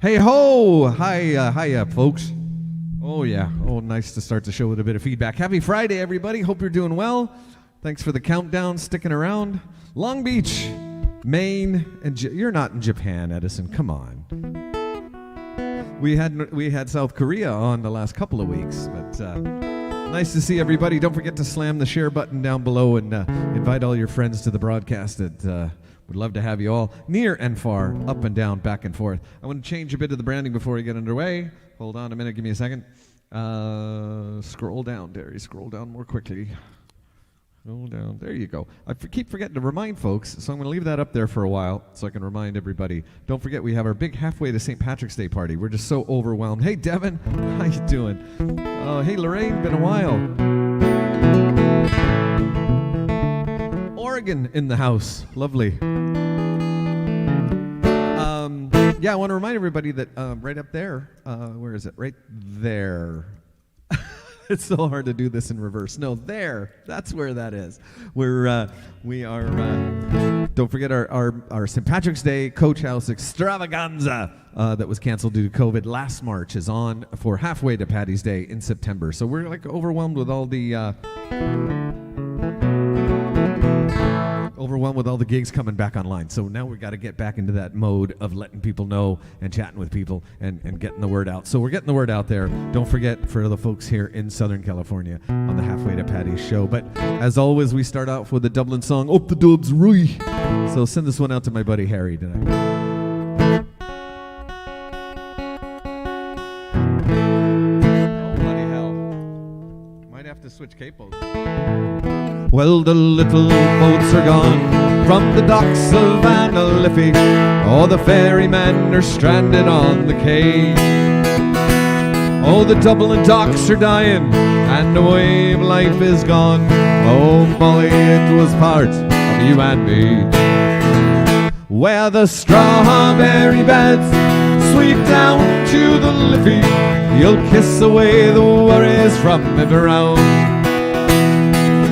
Hey ho! Hiya, folks. Oh yeah. Oh, nice to start the show with a bit of feedback. Happy Friday, everybody. Hope you're doing well. Thanks for the countdown, sticking around. Long Beach, Maine, and you're not in Japan, Edison. Come on. We had South Korea on the last couple of weeks, but nice to see everybody. Don't forget to slam the share button down below and invite all your friends to the broadcast. Would love to have you all near and far, up and down, back and forth. I want to change a bit of the branding before we get underway. Hold on a minute, give me a second. Scroll down, Derry. Scroll down more quickly. Scroll down. There you go. I keep forgetting to remind folks, so I'm going to leave that up there for a while so I can remind everybody. Don't forget we have our big halfway to St. Patrick's Day party. We're just so overwhelmed. Hey, Devin. How you doing? Oh, hey, Lorraine. Been a while. Oregon in the house. Lovely. Yeah, I want to remind everybody that right up there, where is it? Right there. It's so hard to do this in reverse. No, there. That's where that is. We are. Don't forget our St. Patrick's Day Coach House Extravaganza that was canceled due to COVID last March is on for halfway to Paddy's Day in September. So we're like overwhelmed with all the gigs coming back online. So now we've got to get back into that mode of letting people know and chatting with people and getting the word out. So we're getting the word out there. Don't forget for the folks here in Southern California on the Halfway to Paddy's show. But as always, we start off with the Dublin song, Up the Dubs Rui. So send this one out to my buddy Harry tonight. To switch capos. Well, the little boats are gone from the docks of Analiffe. Oh, the ferrymen are stranded on the quay. Oh, the Dublin docks are dying and the wave life is gone. Oh, Molly, it was part of you and me. Where the strawberry beds sweep down to the Liffey, you'll kiss away the worries from every round.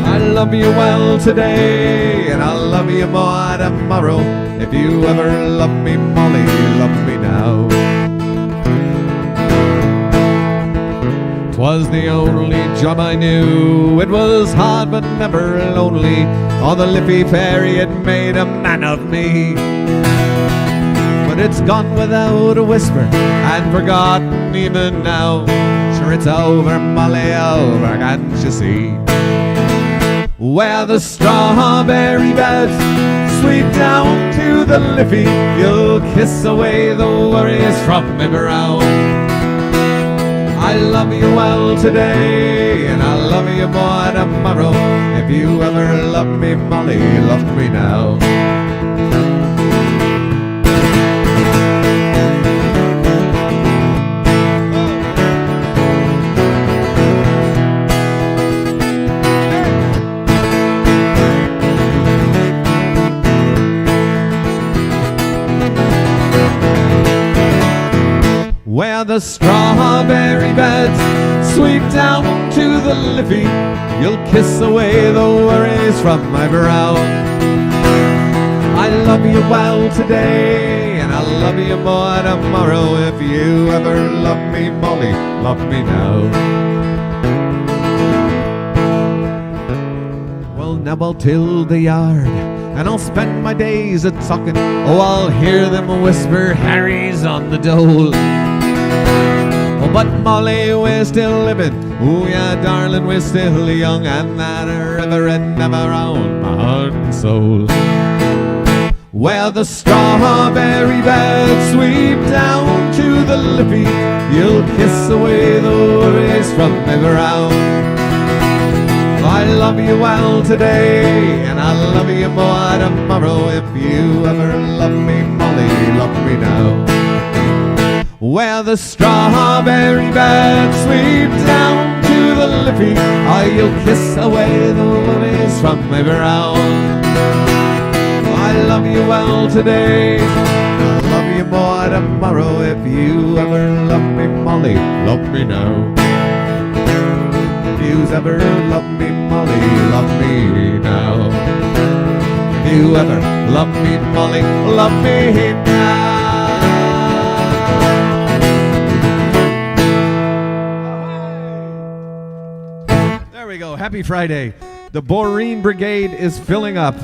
I love you well today, and I'll love you more tomorrow. If you ever love me, Molly, love me now. 'Twas the only job I knew. It was hard but never lonely. On the Liffey ferry it made a man of me. But it's gone without a whisper and forgotten even now. Sure, it's over, Molly, over, can't you see? Where the strawberry beds sweep down to the Liffey, you'll kiss away the worries from every round. I love you well today, and I'll love you more tomorrow. If you ever love me, Molly, love me now. Where the strawberry beds sweep down to the Liffey, you'll kiss away the worries from my brow. I love you well today, and I'll love you more tomorrow. If you ever love me, Molly, love me now. Well, now I'll till the yard, and I'll spend my days a-talking. Oh, I'll hear them whisper, Harry's on the dole. Oh, but Molly, we're still living. Oh, yeah, darling, we're still young, and that ever and never round my heart and soul. Where the strawberry beds sweep down to the Liffey, you'll kiss away the worries from every round. I love you well today, and I'll love you more tomorrow. If you ever love me, Molly, love me now. Where the strawberry beds sweep down to the Liffey, oh, you'll kiss away the worries from every round. I love you well today, I'll love you more tomorrow. If you ever love me, Molly, love me now. If you ever love me, Molly, love me now. If you ever love me, Molly, love me now. Happy Friday. The Boreen Brigade is filling up.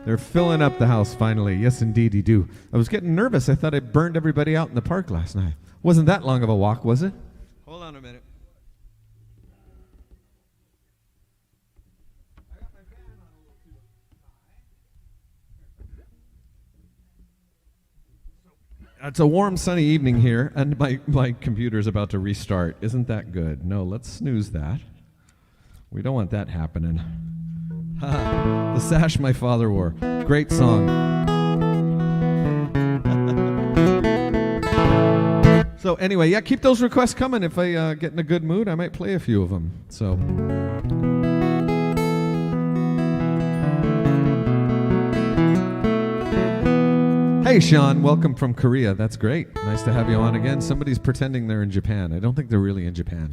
They're filling up the house finally. Yes, indeed, you do. I was getting nervous. I thought I burned everybody out in the park last night. Wasn't that long of a walk, was it? Hold on a minute. I got my fan on a little too high. It's a warm, sunny evening here, and my computer's about to restart. Isn't that good? No, let's snooze that. We don't want that happening. The Sash My Father Wore. Great song. So anyway, yeah, keep those requests coming. If I get in a good mood, I might play a few of them. So. Hey, Sean, welcome from Korea. That's great. Nice to have you on again. Somebody's pretending they're in Japan. I don't think they're really in Japan.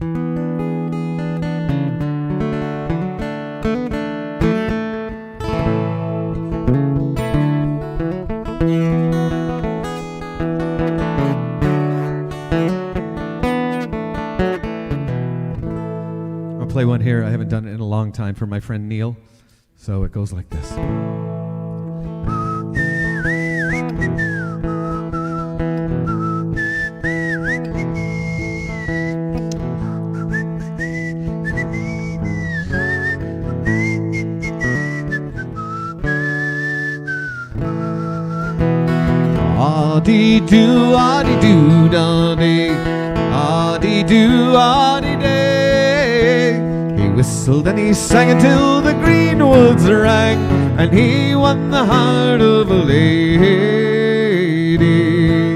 Play one here. I haven't done it in a long time for my friend Neil. So it goes like this. Ah-dee-doo, ah-dee-doo, da-dee. Ah-dee-doo, ah-dee-day. He whistled and he sang until the green woods rang, and he won the heart of a lady.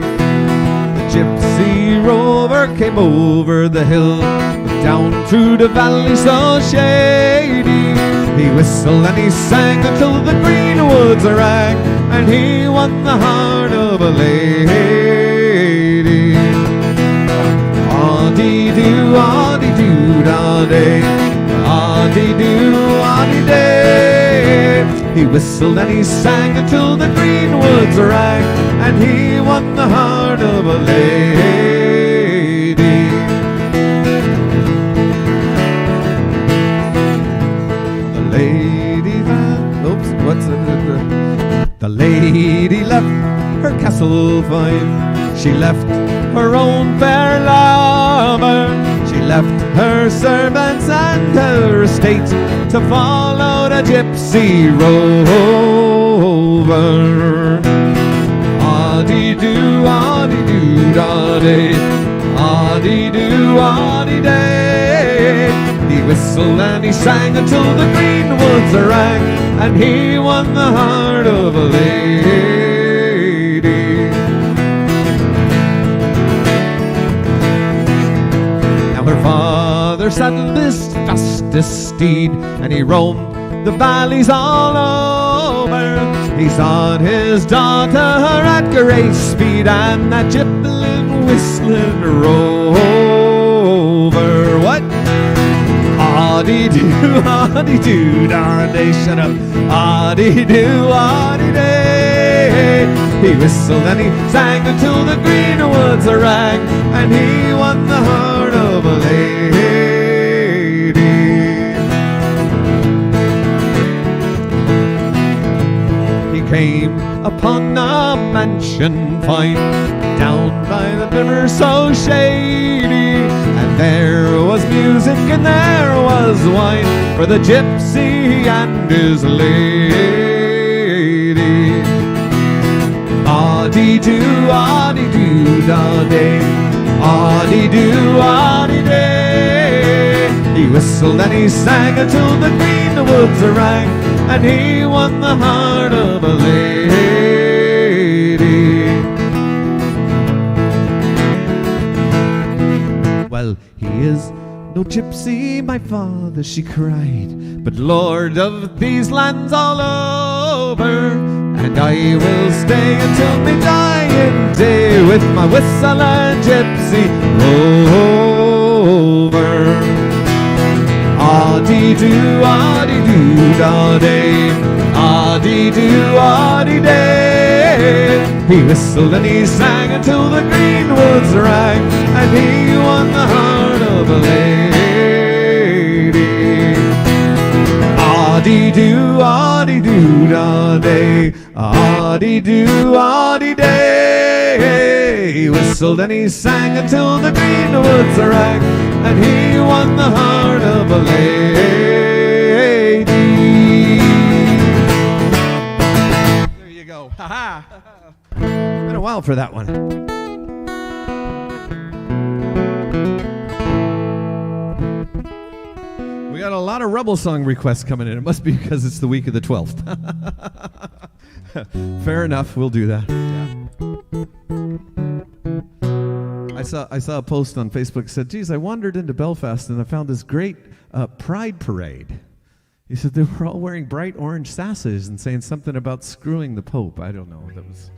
The gypsy rover came over the hill, down through the valley so shady. He whistled and he sang until the green woods rang, and he won the heart of a lady. Ah-dee-doo, ah-dee-doo, da-day. Ah-dee-doo, ah-dee-day. He whistled and he sang until the green woods rang, and he won the heart of a lady. The lady left, the lady left her castle fine. She left her own fair lover. She left her servants and her estate to follow the gypsy rover. Ah-dee-doo, ah-dee-doo, da-day. Ah-dee-doo, ah-dee-day. He whistled and he sang until the green woods rang, and he won the heart of a lady. Her father saddled his fastest steed, and he roamed the valleys all over. He sought his daughter at great speed, and that jibbling, whistling rover. What? Ah-dee-doo, ah-dee-doo, da-day, shut up. Ah-dee-doo, ah-dee-day. He whistled and he sang until the green woods rang, and he won the heart of a lady. He came upon a mansion fine, down by the river so shady, and there was music and there was wine for the gypsy and his lady. Ah-dee-doo, ah-dee-doo, da-day. Ah-dee-doo, ah-dee-day. He whistled and he sang until the green woods rang, and he won the heart of a lady. Well, he is no gypsy, my father, she cried, but lord of these lands all over. And I will stay until me dying day with my whistle and gypsy rover. Ah-dee-doo, ah-dee-doo, da-day. Ah-dee-doo, ah-dee-day. He whistled and he sang until the green woods rang, and he won the heart of a lady. do, audie do da day, audie do, audie day. He whistled and he sang until the green woods rang, and he won the heart of a lady. There you go. Ha ha. Been a while for that one. We got a lot of Rebel song requests coming in. It must be because it's the week of the 12th. Fair enough, we'll do that. Yeah. I saw a post on Facebook that said, geez, I wandered into Belfast and I found this great pride parade. He said they were all wearing bright orange sashes and saying something about screwing the Pope. I don't know. That was...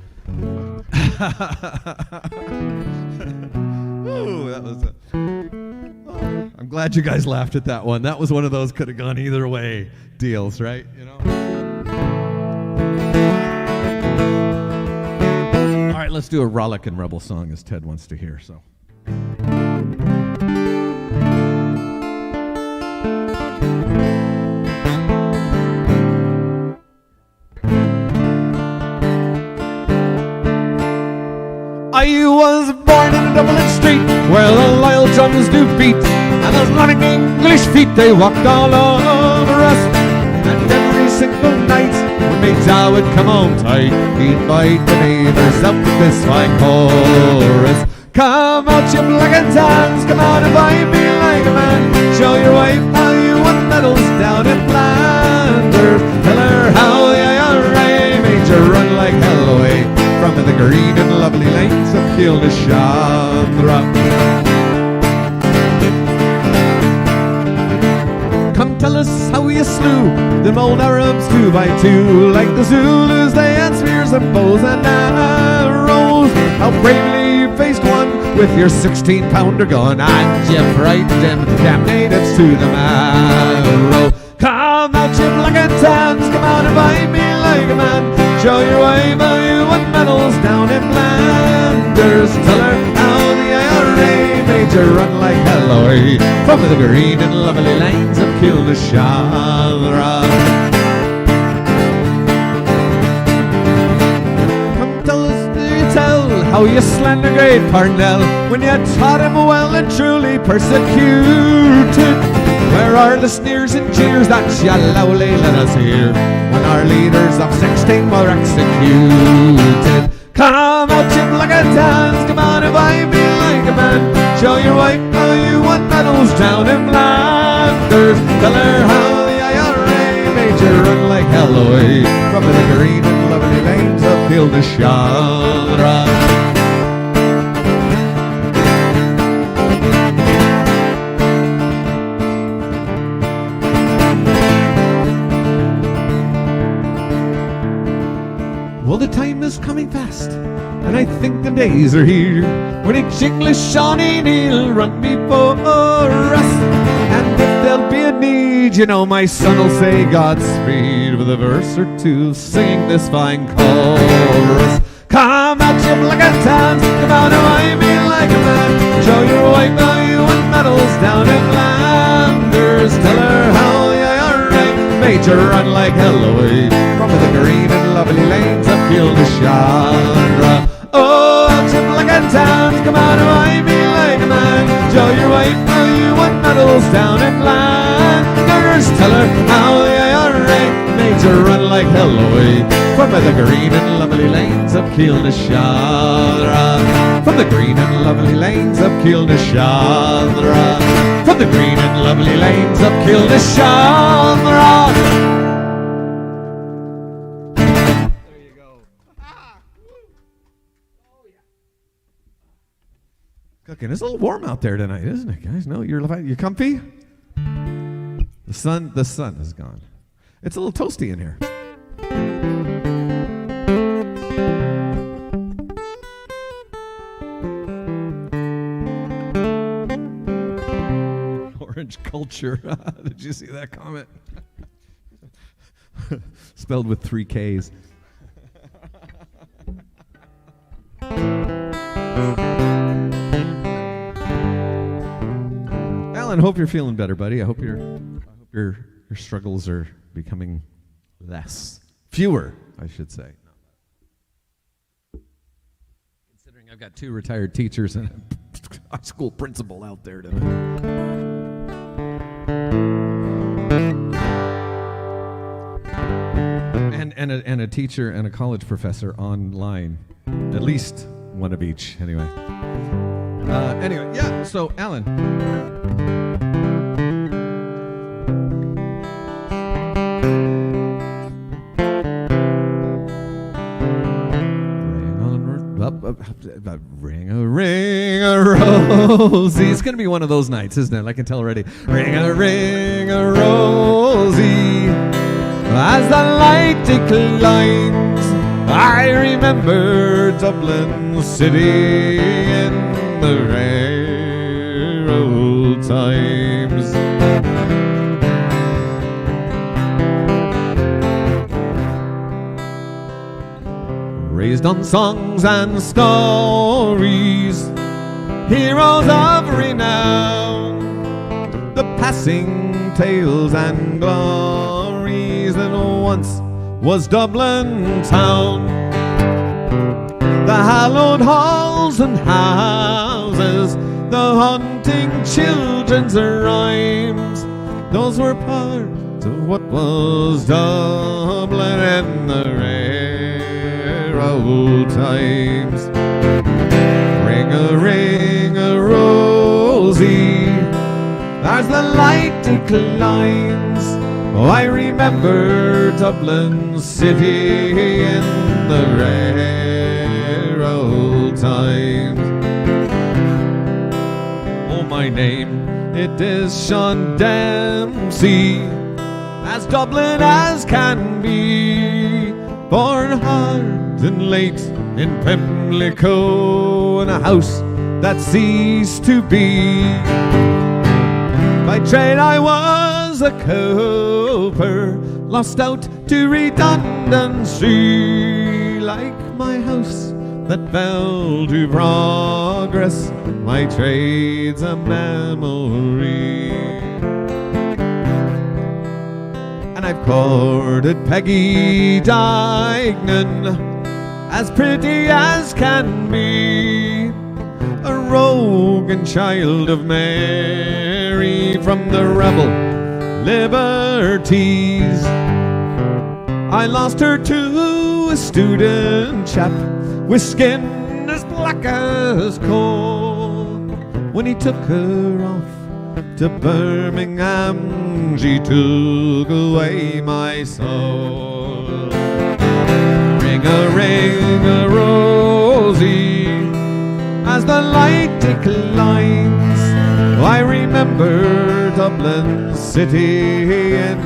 Ooh, that was I'm glad you guys laughed at that one. That was one of those could have gone either way deals, right? You know. All right, let's do a rollicking Rebel song as Ted wants to hear. So. I was born in a Dublin street where the loyal drums do beat, and those running English feet, they walked all over us. And every single night when my jaw would come home tight, he'd invite the neighbours out with this fine chorus. Come out, you black and tans, come out and buy me like a man. Show your wife how you won medals down in Flanders. Tell her how the IRA made you run like hell away from the green and lovely lanes of Kilnashandra. Come tell us how you slew them old Arabs 2 by 2, like the Zulus they had spears and bows and arrows. How bravely you faced one with your 16-pounder gun, and you frightened them damn natives to the marrow. Come out, you black and tans, come out and buy me like a man. Show your wife how you won medals down in Flanders. Tell her how the IRA made you run like hell away from the green and lovely lanes of Kilnashandra. Come tell us, do you tell how you slander great Parnell when you taught him well and truly persecuted? Where are the sneers and jeers that you loudly let us hear when our leaders of 16 were executed? Come out, you black and tans, come on and buy me like a man. Show your wife how you won medals down in Flanders. Tell her how the IRA made you run like hell away from the green and lovely lanes of Kilnashandra. Well, the time is coming fast, and I think the days are here when each English Shawnee Neil run before us. And if there'll be a need, you know, my son will say Godspeed with a verse or two, singing this fine chorus. Come out, you black and tans, come out and buy me like a man. Show your wife how you won medals down in Flanders. Tell her how the IRA made you run like hell away from the green and lovely lanes of Kilnashandra. Oh, out you black and tans, come out and buy me like a man. Show your wife how you won medals down in Flanders. Tell her how the IRA made you run like hell away from the green and lovely lanes of Kilnashandra. From the green and lovely lanes of Kilnashandra. From the green and lovely lanes of Kilnashandra. Cooking. It's a little warm out there tonight, isn't it, guys? No, you're comfy? The sun is gone. It's a little toasty in here. Orange culture. Did you see that comment? Spelled with 3 Ks. Alan, hope you're feeling better, buddy. I hope your struggles are becoming less. Fewer, I should say. Considering I've got 2 retired teachers and a high school principal out there to... And a teacher and a college professor online. At least one of each, anyway. Anyway, yeah, so Alan. Ring a rosy. It's gonna be one of those nights, isn't it? I can tell already. Ring a rosy. As the light declines, I remember Dublin City in the rare old times. Raised on songs and stories, heroes of renown, the passing tales and glories that once was Dublin town. The hallowed halls and houses, the haunting children's rhymes, those were part of what was Dublin in the rare old times. Ring a rosy, as the light declines, oh, I remember Dublin City in the rare old times. Oh, my name, it is Sean Dempsey, as Dublin as can be, born hard and late in Pimlico, in a house that ceased to be. By trade I was a cooper, lost out to redundancy. Like my house that fell to progress, my trade's a memory. And I've courted Peggy Dignan, as pretty as can be, a rogue and child of Mary from the rebel liberties. I lost her to a student chap with skin as black as coal. When he took her off to Birmingham, she took away my soul. Ring a rosy, as the light declines, I remember Dublin City in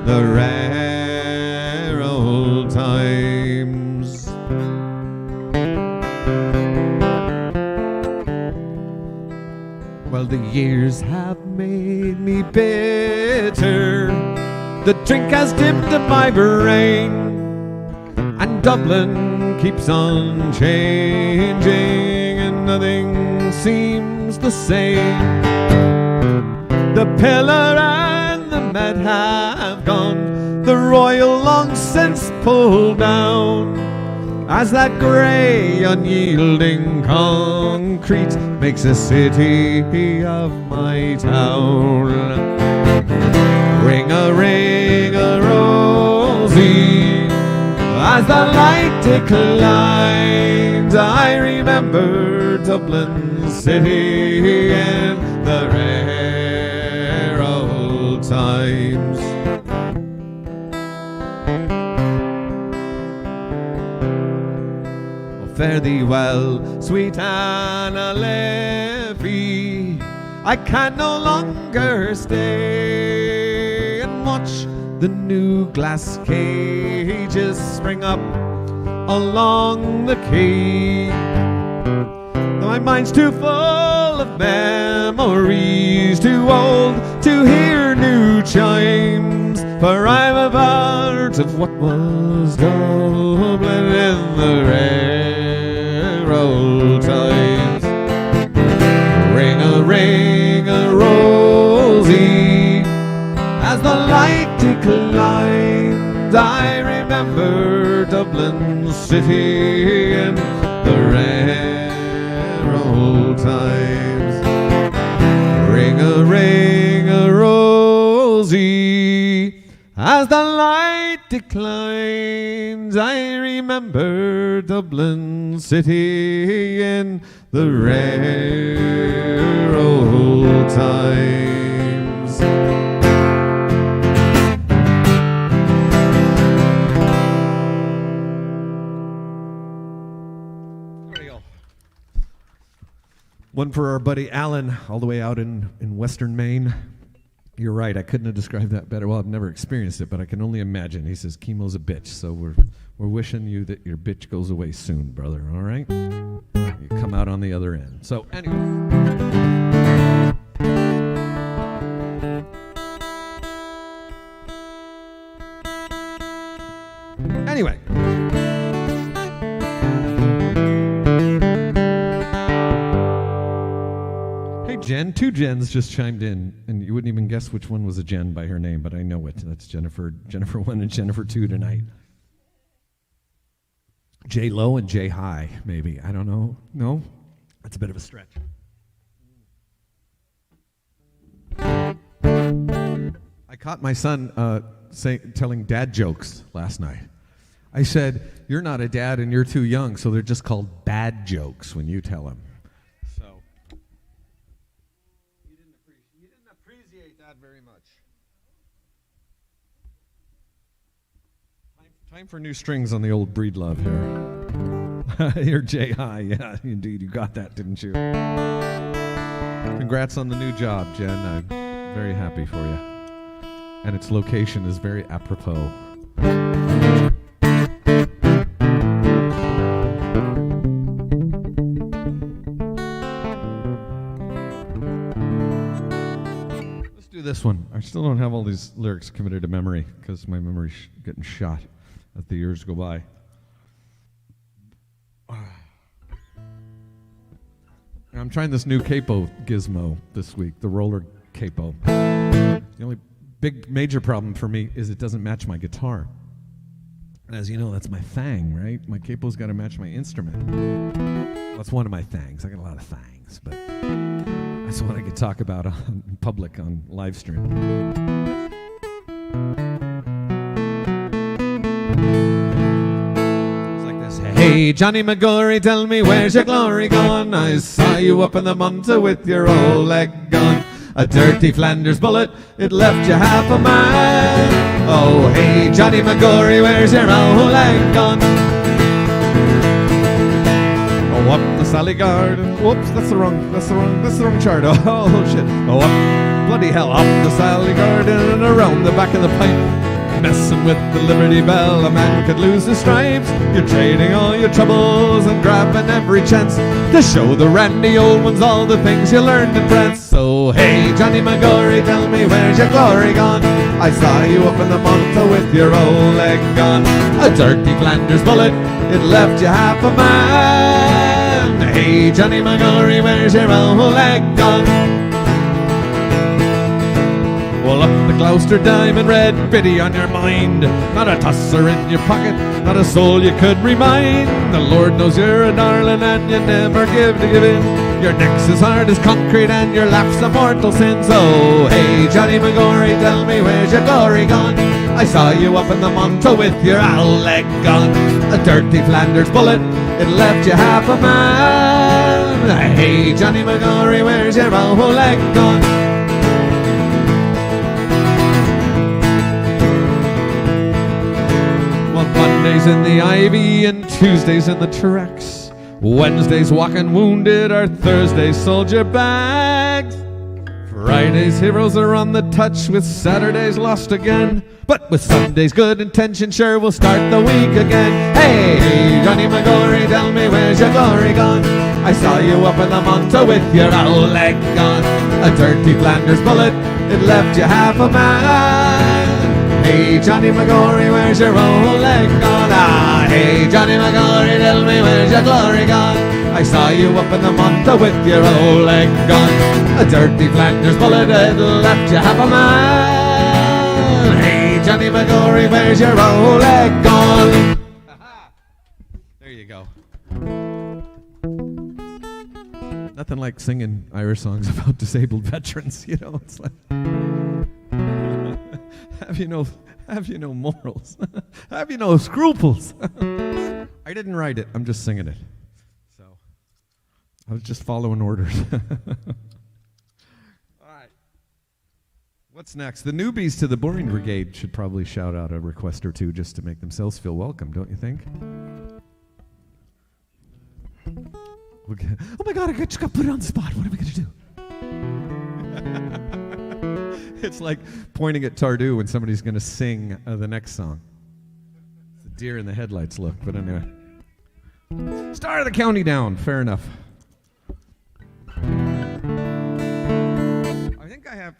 the rare old times. Well, the years have made me bitter, the drink has dimmed my brain, and Dublin keeps on changing, and nothing seems the same. The pillar and the Met have gone, the Royal long since pulled down, as that grey unyielding concrete makes a city of my town. Ring a rosy, as the light declines, I remember Dublin City in the rare old times. Oh, fare thee well, sweet Anna Leffie, I can no longer stay and watch the new glass cages spring up along the quay. My mind's too full of memories, too old to hear new chimes, for I'm a part of what was Dublin in the rare old times. Ring a rosy, as the light declines, Dublin city in the rare old times. Ring a rosy, as the light declines, I remember Dublin city in the rare old times. One for our buddy Alan, all the way out in western Maine. You're right, I couldn't have described that better. Well, I've never experienced it, but I can only imagine. He says, chemo's a bitch, so we're wishing you that your bitch goes away soon, brother, all right? You come out on the other end. So, anyway. Anyway. Jen, 2 Jens just chimed in, and you wouldn't even guess which one was a Jen by her name, but I know it. That's Jennifer 1 and Jennifer 2 tonight. J low and J high, maybe. I don't know. No? That's a bit of a stretch. I caught my son telling dad jokes last night. I said, you're not a dad and you're too young, so they're just called bad jokes when you tell them. Very much. Time for new strings on the old breed love here. You're J High, yeah, indeed, you got that, didn't you? Congrats on the new job, Jen. I'm very happy for you. And its location is very apropos. This one. I still don't have all these lyrics committed to memory because my memory's getting shot as the years go by. I'm trying this new capo gizmo this week, the roller capo. The only big major problem for me is it doesn't match my guitar. And as you know, that's my thang, right? My capo's got to match my instrument. Well, that's one of my thangs. I got a lot of thangs, but that's what I could talk about in public on live stream. It's like this. Hey, Johnny McGorry, tell me where's your glory gone? I saw you up in the Munta with your old leg gone. A dirty Flanders bullet, it left you half a man. Oh, hey, Johnny McGorry, where's your old leg gone? Oh, up the Sally Garden. Whoops, that's the wrong chart. Oh, shit. Oh, up, bloody hell, up the Sally Garden and around the back of the pipe. Messing with the Liberty Bell, a man could lose his stripes. You're trading all your troubles and grabbing every chance to show the randy old ones all the things you learned in France. So, hey, Johnny McGorry, tell me where's your glory gone? I saw you up in the Monta with your old leg gone. A dirty Flanders bullet, it left you half a man. Hey, Johnny McGorry, where's your old leg gone? Well, up the Gloucester diamond, red biddy on your mind. Not a tusser in your pocket, not a soul you could remind. The Lord knows you're a darling and you never give to give in. Your neck's as hard as concrete and your laugh's a mortal sin. So, hey, Johnny McGorry, tell me where's your glory gone? I saw you up in the Monta with your owl leg gone. A dirty Flanders bullet, it left you half a man. Hey, Johnny McGorry, where's your owl leg gone? Mondays in the Ivy and Tuesdays in the Trucks. Wednesdays walking wounded are Thursdays soldier bags. Fridays heroes are on the touch with Saturdays lost again. But with Sunday's good intention, sure we'll start the week again. Hey, Johnny McGorry, tell me where's your glory gone? I saw you up in the Monta with your old leg gone. A dirty Flanders bullet, it left you half a man. Hey, Johnny McGorry, where's your old leg gone? Ah, hey, Johnny McGorry, tell me where's your glory gone? I saw you up in the Monta with your old leg gone. A dirty Flanders bullet, it left you half a man. Hey, Johnny McGorry, where's your old leg gone? There you go. Nothing like singing Irish songs about disabled veterans, you know. It's like, have you no morals? Have you no scruples? I didn't write it. I'm just singing it. So I was just following orders. All right. What's next? The newbies to the Boring Brigade should probably shout out a request or two just to make themselves feel welcome, don't you think? Okay. Oh my God, I just got put on the spot. What are we going to do? It's like pointing at Tardu when somebody's going to sing the next song. It's the deer in the headlights look, but anyway. Star of the County Down, fair enough.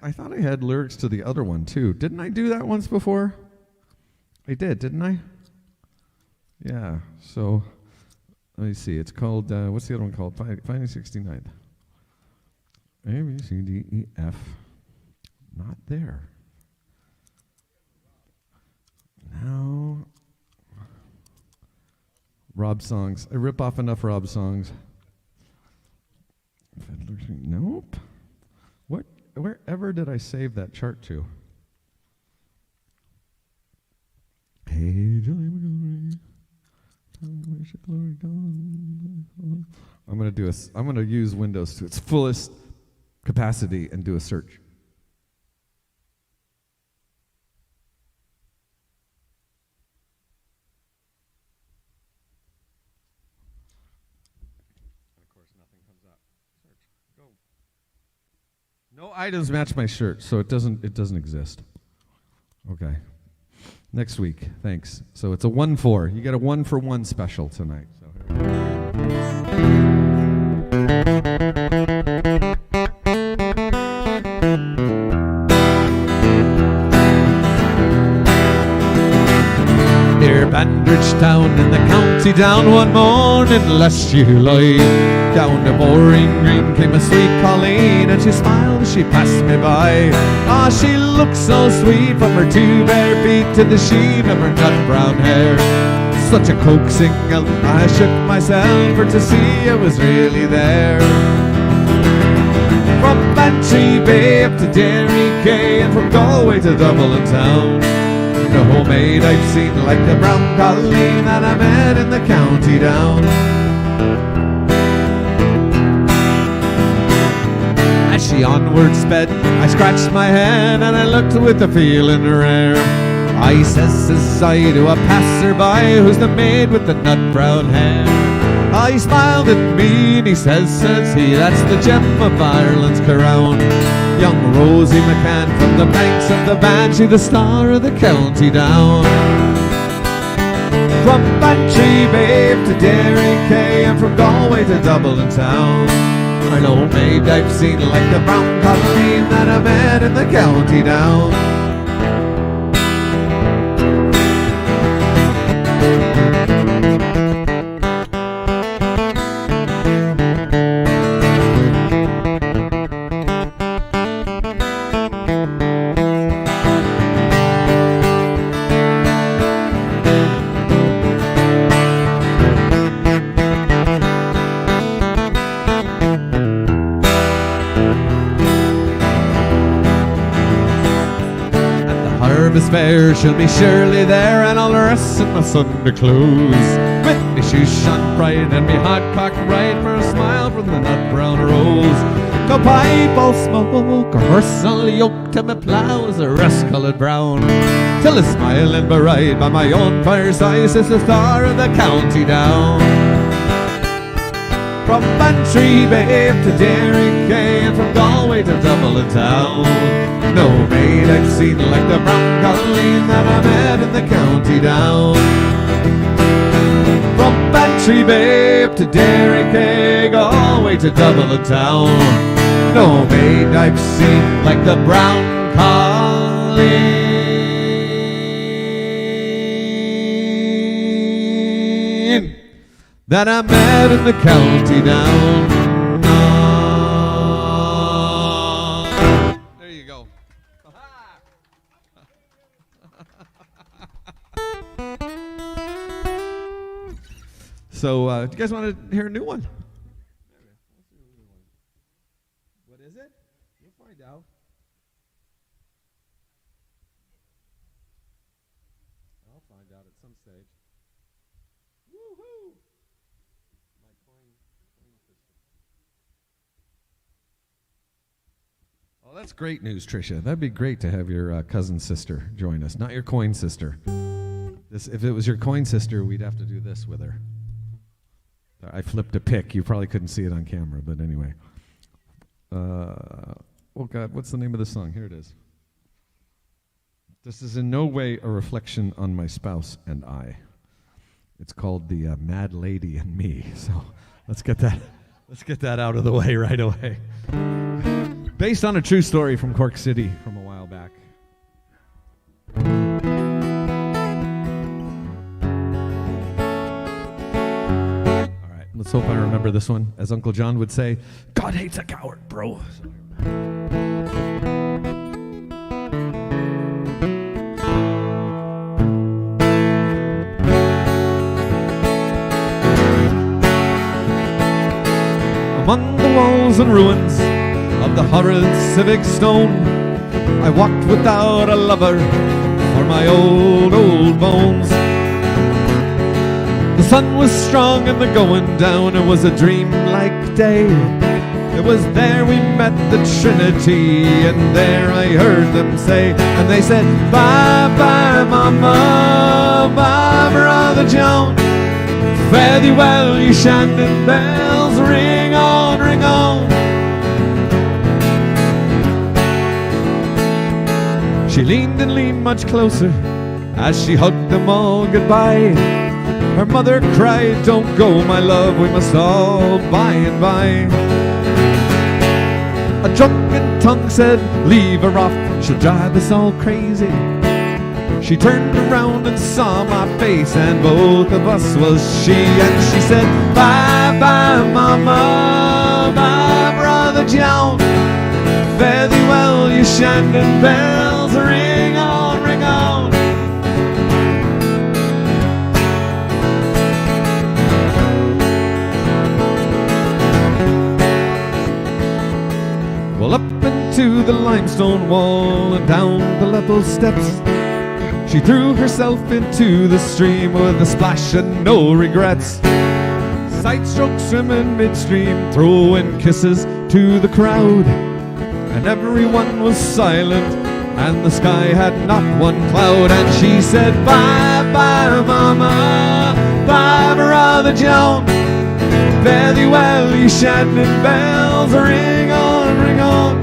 I thought I had lyrics to the other one too. Didn't I do that once before? I did, didn't I? Yeah, so let me see. It's called, what's the other one called? Finding 69th. A, B, C, D, E, F. Not there. Now, Rob songs. I rip off enough Rob songs. Nope. Wherever did I save that chart to? Hey, I'm gonna use Windows to its fullest capacity and do a search. And of course, nothing comes up. Search. Go. No items match my shirt, so it doesn't exist. Okay. Next week, thanks. So it's a 1-4. You get a 1-for-1 special tonight. So here we Near Bandridge Town in the county down one morning last July. Down the mooring green came a sweet Colleen, and she smiled as she passed me by. Ah, she looked so sweet from her two bare feet to the sheen of her nut brown hair. Such a coaxing, I shook myself for to see I was really there. From Bantry Bay up to Derry Quay, and from Galway to Dublin town. No homemade I've seen like the brown Colleen that I met in the county down. As she onward sped, I scratched my head and I looked with a feeling rare. I says I to a passer-by, who's the maid with the nut brown hair. I smiled at me and he says he, that's the gem of Ireland's crown. Young Rosie McCann from the banks of the Banshee, the star of the county down. From Bantry Bay to Derry Quay, and from Galway to Dublin town. I know maid I've seen like the brown Colleen that I met in the county down. Fair, she'll be surely there, and I'll dress in my Sunday clothes, with me shoes shone bright and me hot cocked right, for a smile from the nut brown rose. No pipe I'll smoke, a horse I'll yoke, till my plough is a rust-coloured brown, till a smiling bride by my own fireside says the star of the county down. From Bantry Bay to Derry Quay, and from Galway to Dublin town. No maid I've seen like the brown Colleen that I met in the county down. From Bantry Bay to Derry Quay, Galway to Dublin town. No maid I've seen like the brown Colleen that I met in the county down. There you go. So, do you guys want to hear a new one? What is it? We'll find out. I'll find out at some stage. Woohoo! My coin sister. Well, that's great news, Tricia. That'd be great to have your cousin sister join us. Not your coin sister. If it was your coin sister, we'd have to do this with her. I flipped a pic. You probably couldn't see it on camera, but anyway. Oh, God, what's the name of the song? Here it is. This is in no way a reflection on my spouse and I. It's called The Mad Lady and Me. So let's get that out of the way right away. Based on a true story from Cork City from a while back. Let's hope I remember this one. As Uncle John would say, God hates a coward, bro. Among the walls and ruins of the horrid civic stone, I walked without a lover for my old bones. The sun was strong and the going down, it was a dream-like day. It was there we met the Trinity, and there I heard them say, and they said, bye-bye, mama, bye, brother John. Fare thee well, ye Shandon bells, ring on, ring on. She leaned and leaned much closer as she hugged them all goodbye. Her mother cried, don't go, my love, we must all by and by. A drunken tongue said, leave her off, she'll drive us all crazy. She turned around and saw my face, and both of us was she. And she said, bye-bye, mama, bye, brother John. Fare thee well, you Shandon bells, ring on, ring on. Well, up into the limestone wall and down the level steps, she threw herself into the stream with a splash and no regrets. Side stroke swimming midstream, throwing kisses to the crowd, and everyone was silent, and the sky had not one cloud. And she said, bye-bye, mama, bye, brother John. Fare thee well, ye Shandon bells, ring on, ring on.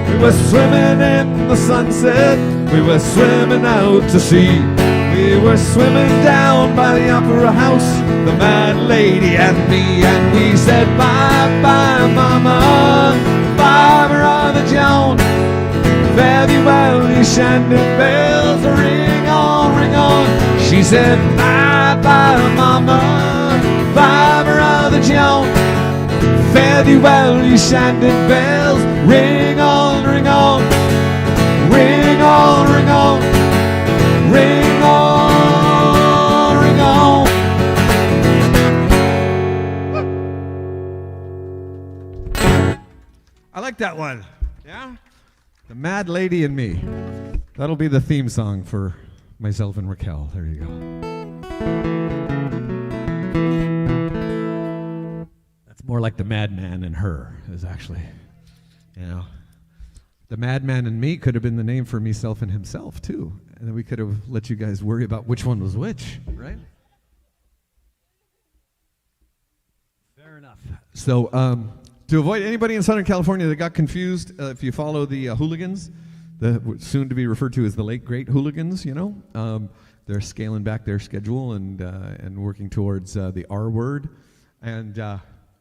We were swimming in the sunset, we were swimming out to sea. We were swimming down by the Opera House, the Mad Lady and me. And we said, bye-bye, mama, bye, brother John. Fare thee well, ye Shandon bells, ring on, ring on. She said, bye-bye, mama, bye, brother John. Fare thee well, ye Shandon bells, ring on, ring on. Ring on, ring on. Ring on, ring on. I like that one. Yeah? The Mad Lady and Me. That'll be the theme song for myself and Raquel. There you go. That's more like the Madman and Her is actually, you know. The Madman and Me could have been the name for myself and himself too. And then we could have let you guys worry about which one was which, right? Fair enough. So to avoid anybody in Southern California that got confused, if you follow the hooligans, the soon to be referred to as the late great hooligans, you know, they're scaling back their schedule and working towards the R word and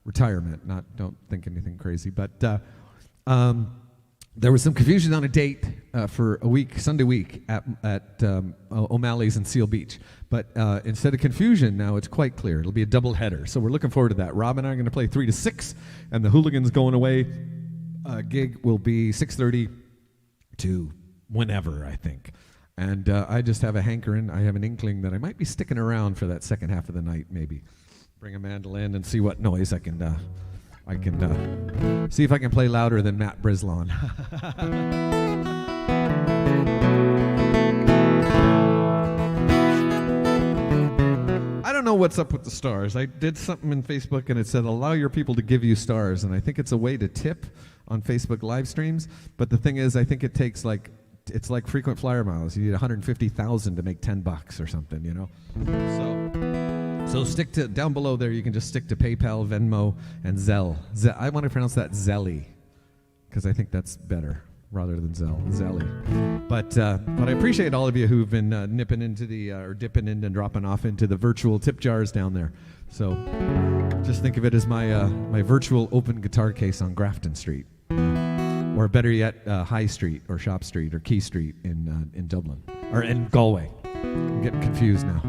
retirement. Don't think anything crazy, but there was some confusion on a date for a week, Sunday week at O'Malley's in Seal Beach. But instead of confusion, now it's quite clear. It'll be a double header. So we're looking forward to that. Rob and I are going to play 3 to 6, and the Hooligans going away gig will be 6:30 to whenever, I think. And I just have a hankering. I have an inkling that I might be sticking around for that second half of the night, maybe. bring a mandolin and see what noise I can see if I can play louder than Matt Brislon. I don't know what's up with the stars. I did something in Facebook and it said allow your people to give you stars, and I think it's a way to tip on Facebook live streams. But the thing is, I think it takes it's like frequent flyer miles. You need 150,000 to make $10 or something, you know. So stick to down below there. You can just stick to PayPal, Venmo, and Zelle. I want to pronounce that Zelle because I think that's better rather than Zelle. But I appreciate all of you who've been nipping into or dipping in and dropping off into the virtual tip jars down there. So just think of it as my virtual open guitar case on Grafton Street, or better yet, High Street or Shop Street or Key Street in Dublin or in Galway. I'm getting confused now.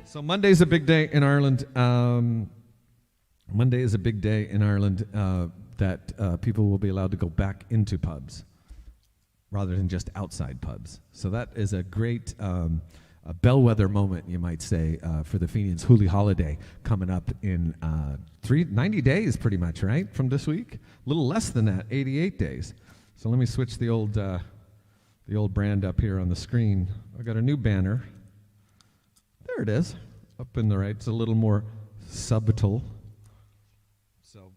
So Monday's a big day in Ireland. Monday is a big day in Ireland that people will be allowed to go back into pubs rather than just outside pubs. So that is a great a bellwether moment, you might say, for the Fenians' Hooley holiday coming up in 90 days pretty much, right, from this week? A little less than that, 88 days. So let me switch the old brand up here on the screen. I got a new banner. There it is, up in the right. It's a little more subtle. So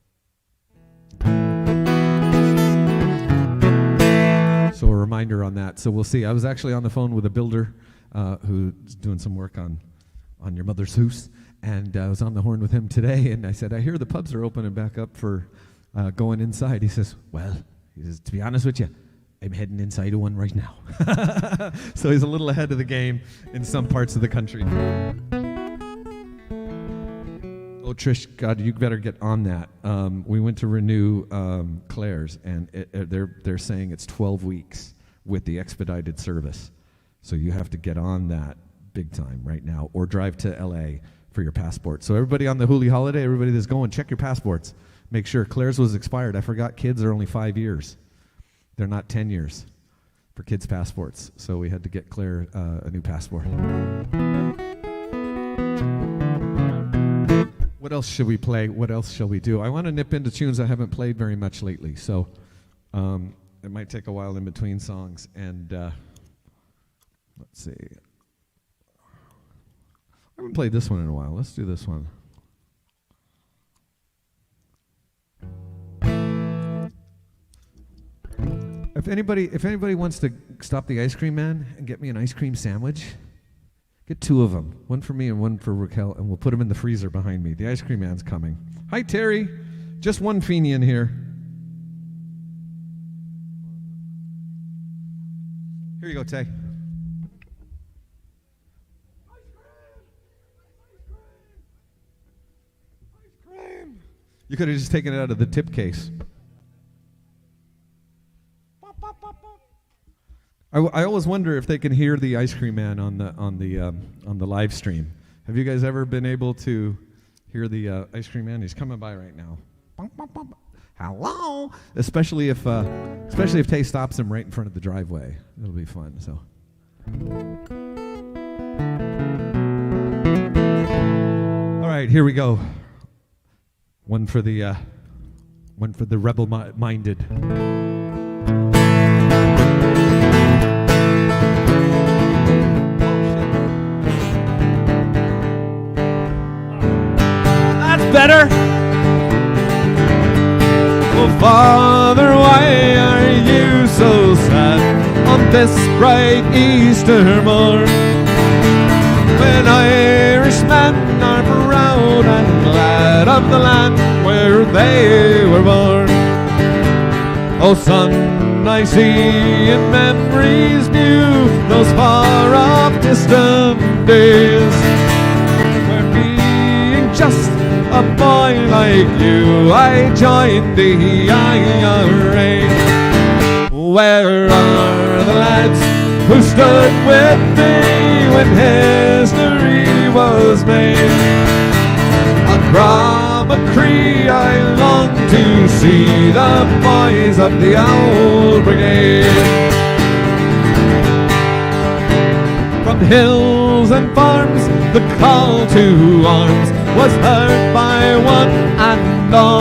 a reminder on that. So we'll see. I was actually on the phone with a builder who's doing some work on your mother's house, and I was on the horn with him today, and I said, I hear the pubs are opening back up for going inside. He says, to be honest with you, I'm heading inside of one right now. So he's a little ahead of the game in some parts of the country. Oh, Trish, God, you better get on that. We went to renew Claire's, and they're saying it's 12 weeks with the expedited service. So you have to get on that big time right now, or drive to LA for your passport. So everybody on the Hooley holiday, everybody that's going, check your passports. Make sure. Claire's was expired. I forgot kids are only 5 years. They're not 10 years for kids' passports. So we had to get Claire a new passport. What else should we play? What else shall we do? I want to nip into tunes I haven't played very much lately, so it might take a while in between songs. And let's see. I haven't played this one in a while. Let's do this one. If anybody wants to stop the ice cream man and get me an ice cream sandwich, get 2 of them, one for me and one for Raquel, and we'll put them in the freezer behind me. The ice cream man's coming. Hi, Terry. Just one Fenian here. Here you go, Tay. Ice cream. You could have just taken it out of the tip case. I always wonder if they can hear the ice cream man on the live stream. Have you guys ever been able to hear the ice cream man? He's coming by right now. Hello, especially if Tay stops him right in front of the driveway. It'll be fun. So. All right, here we go. One for the rebel-minded. Better. Oh, Father, why are you so sad on this bright Easter morn? When Irishmen are proud and glad of the land where they were born. Oh, son, I see in memories new those far-off distant days, where being just a boy like you, I joined the IRA. Where are the lads who stood with me when history was made? On Cromarcree I long to see the boys of the old brigade. From From hills and farms, the call to arms was heard by one and all.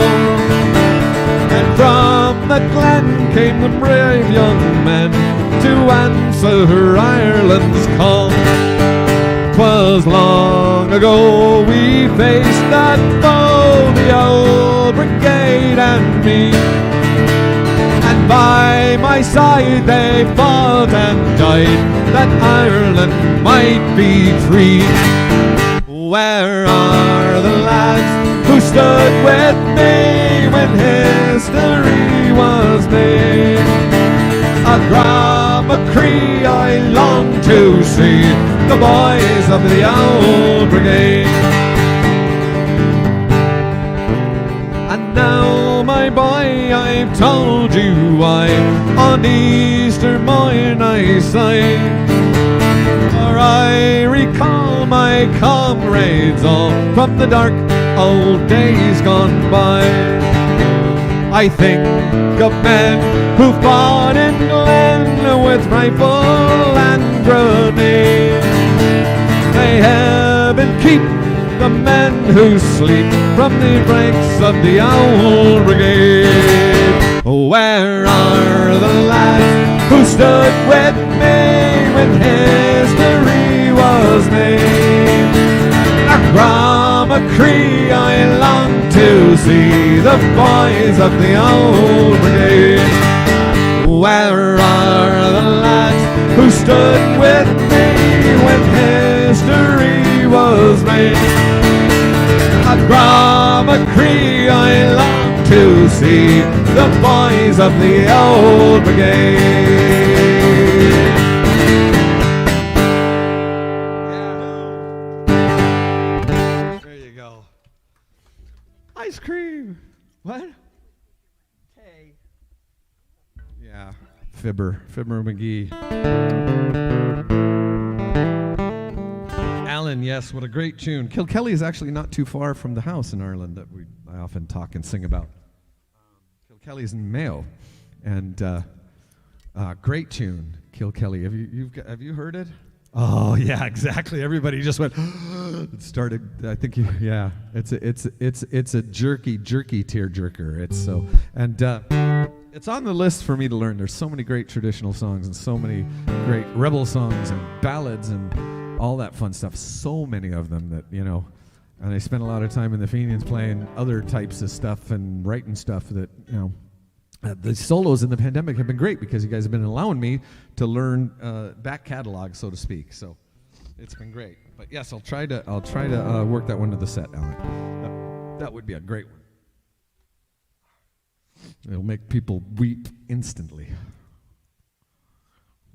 And from the glen came the brave young men to answer Ireland's call. 'Twas long ago we faced that foe, the old brigade and me. And by my side they fought and died, that Ireland might be free. Where are the lads who stood with me when history was made? A Gramacree I long to see, the boys of the old brigade. And now, my boy, I've told you why on Easter morn I sigh. For I recall my comrades all from the dark old days gone by. I think of men who fought in Glen with rifle and grenade. May heaven keep the men who sleep from the ranks of the old brigade. Where are the lads who stood with me when history was made? A Gramacree I long to see, the boys of the old brigade. Where are the lads who stood with me when history was made? A Gramacree I long to see, the boys of the old brigade. There you go. Ice cream. What? Hey. Yeah. Fibber McGee. Alan, yes, what a great tune. Kilkelly is actually not too far from the house in Ireland that I often talk and sing about. Kilkelly's in Mayo, and great tune, Kilkelly. Have you heard it? Oh yeah, exactly. Everybody just went. It started. I think yeah. It's a jerky tearjerker. It's so and. It's on the list for me to learn. There's so many great traditional songs and so many great rebel songs and ballads and all that fun stuff. So many of them that, you know, and I spent a lot of time in the Fenians playing other types of stuff and writing stuff that, you know, the solos in the pandemic have been great because you guys have been allowing me to learn back catalog, so to speak. So it's been great. But yes, I'll try to work that one to the set, Alan. That would be a great one. It'll make people weep instantly.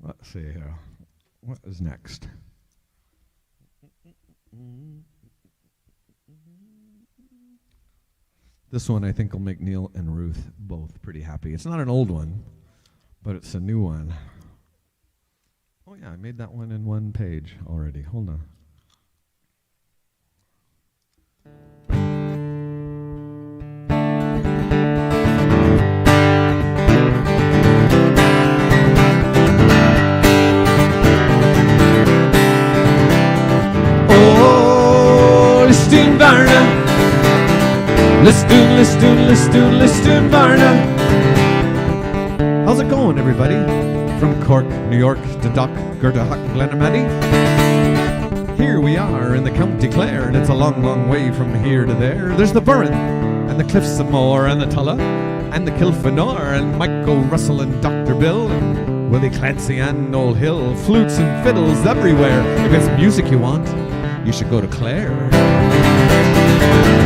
Let's see here. What is next? This one I think will make Neil and Ruth both pretty happy. It's not an old one, but it's a new one. Oh yeah, I made that one in one page already. Hold on. Listen, Varna. How's it going, everybody? From Cork, New York, to Dock, Gerda, Huck, Glenamady. Here we are in the County Clare, and it's a long, long way from here to there. There's the Burren, and the Cliffs of Moher, and the Tulla, and the Kilfenor, and Michael Russell, and Dr. Bill, and Willie Clancy, and Noel Hill. Flutes and fiddles everywhere. If it's music you want, you should go to Clare.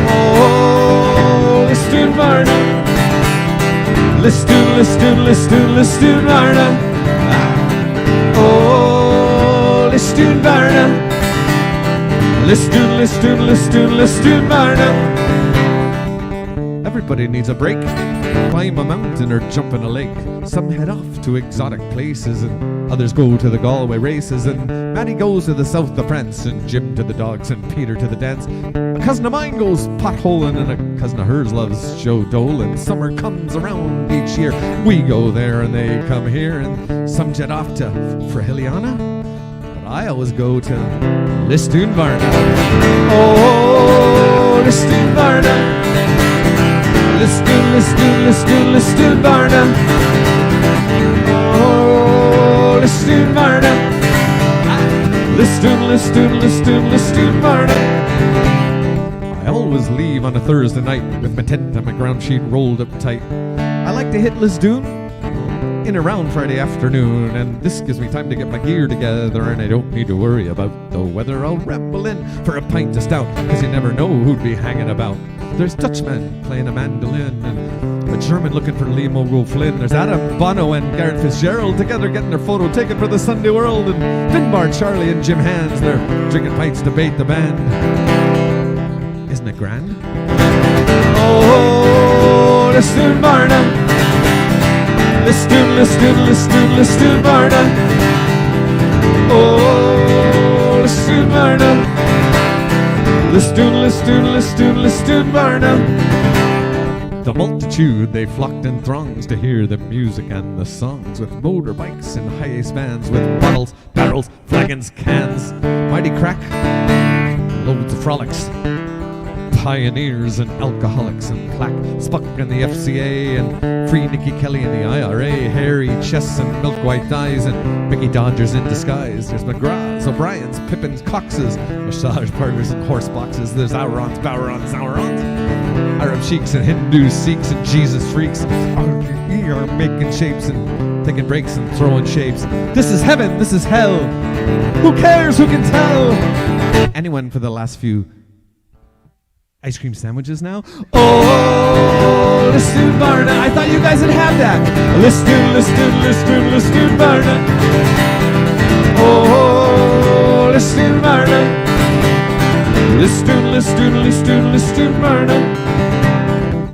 Oh, listen, Varna. Listen, Varna. Oh, listen, Varna. Listen, Varna. Everybody needs a break. Climb a mountain or jump in a lake. Some head off to exotic places, and others go to the Galway races. And Matty goes to the south of France, and Jim to the dogs, and Peter to the dance. A cousin of mine goes potholing, and a cousin of hers loves Joe Dole. And summer comes around each year. We go there, and they come here, and some jet off to Frahiliana. But I always go to Lisdoonvarna. Oh, Lisdoonvarna. Lisdoonvarna. Oh, Lisdoonvarna. Lisdoonvarna. I always leave on a Thursday night with my tent and my ground sheet rolled up tight. I like to hit Lisdoon in around Friday afternoon, and this gives me time to get my gear together, and I don't need to worry about the weather. I'll ramble in for a pint of stout, cause you never know who'd be hanging about. There's Dutchman playing a mandolin, and a German looking for Liam O'Flynn. There's Adam Bono and Garrett Fitzgerald together getting their photo taken for the Sunday World, and Finbar, Charlie and Jim Hands, they're drinking pints to bait the band. Isn't it grand? Oh, Lisdoonvarna. Lisdoonvarna. Oh, Lisdoonvarna. Lisdoonvarna. The multitude, they flocked in throngs to hear the music and the songs, with motorbikes and high-ace vans, with bottles, barrels, flagons, cans. Mighty crack, loads of frolics. Pioneers and alcoholics and clack, Spuck and the FCA and Free Nikki Kelly and the IRA, hairy chests and milk white thighs and Mickey Dodgers in disguise. There's McGraths, O'Briens, Pippins, Coxes, massage parlors and horse boxes. There's Aurons, Bowerons, Arab sheiks and Hindus, Sikhs and Jesus freaks are making shapes and taking breaks and throwing shapes. This is heaven, this is hell. Who cares? Who can tell? Anyone for the last few ice cream sandwiches now? Oh, Lisdoonvarna. I thought you guys would have that. Lisdoonvarna. Oh, Lisdoonvarna. Lisdoonvarna.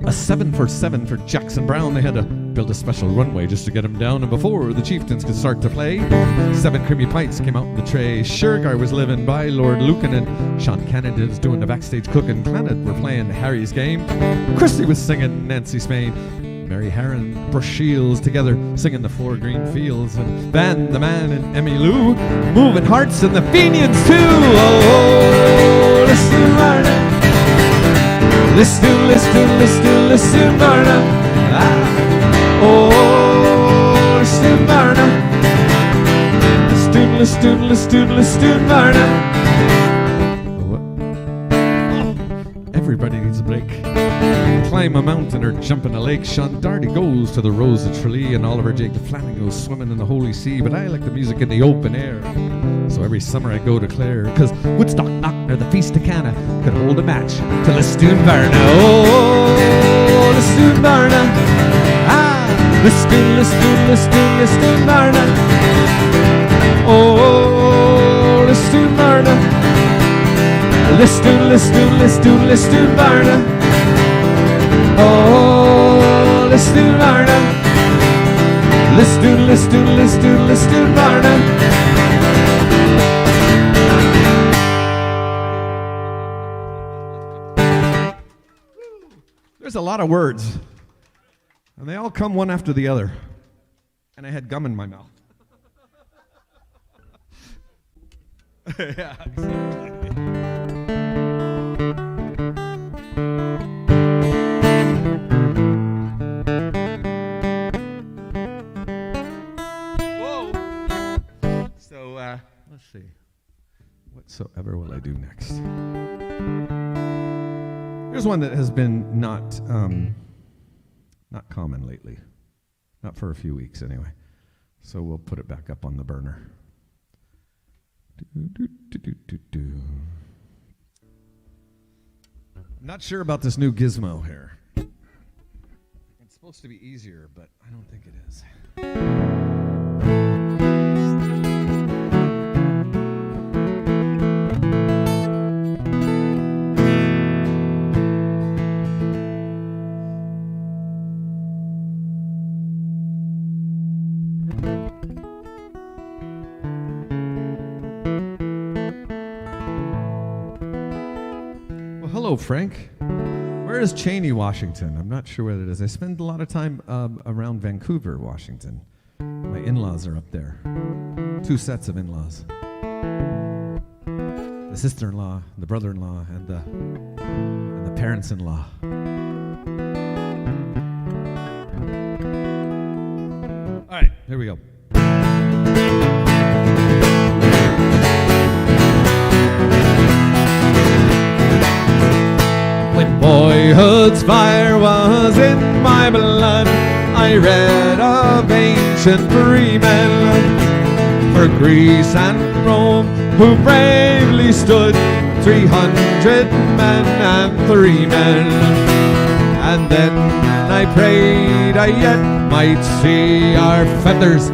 A 747 for Jackson Brown. They had to build a special runway just to get him down, and before the chieftains could start to play, 7 creamy pints came out in the tray. Shergar was living by Lord Lucan, and Sean Kennedy was doing the backstage cooking. Clannad were playing Harry's game. Christy was singing Nancy Spain. Mary Harron, Brush Shields together singing the 4 Green Fields, and Van the Man and Emmy Lou moving hearts, and the Fenians too. Oh, Lisdoonvarna. Lisdoonvarna. Oh, Lisdoonvarna. Lisdoonvarna. Everybody needs a break. Climb a mountain or jump in a lake. Sean Darty goes to the Rose of Tralee, and Oliver Jacob Flanagan goes swimming in the Holy See. But I like the music in the open air, so every summer I go to Clare, cause Woodstock, Knockner, the Feast of Cana could hold a match to Lisdoonvarna. Oh, Lisdoonvarna. Ah, Lisdoonvarna. Oh, Lisdoonvarna. Lisdoonvarna. Oh, Lisdoonvarna. Lisdoonvarna. There's a lot of words, and they all come one after the other, and I had gum in my mouth. Yeah, exactly. Whoa. So, let's see. Whatsoever will I do next? Here's one that has been not common lately. Not for a few weeks, anyway. So we'll put it back up on the burner. I'm not sure about this new gizmo here. It's supposed to be easier, but I don't think it is. Hello, Frank. Where is Cheney, Washington? I'm not sure where it is. I spend a lot of time around Vancouver, Washington. My in-laws are up there. 2 sets of in-laws. the sister-in-law, the brother-in-law, and the parents-in-law. All right, here we go. When boyhood's fire was in my blood, I read of ancient freemen for Greece and Rome who bravely stood, 300 men and 3 men. And then I prayed I yet might see our feathers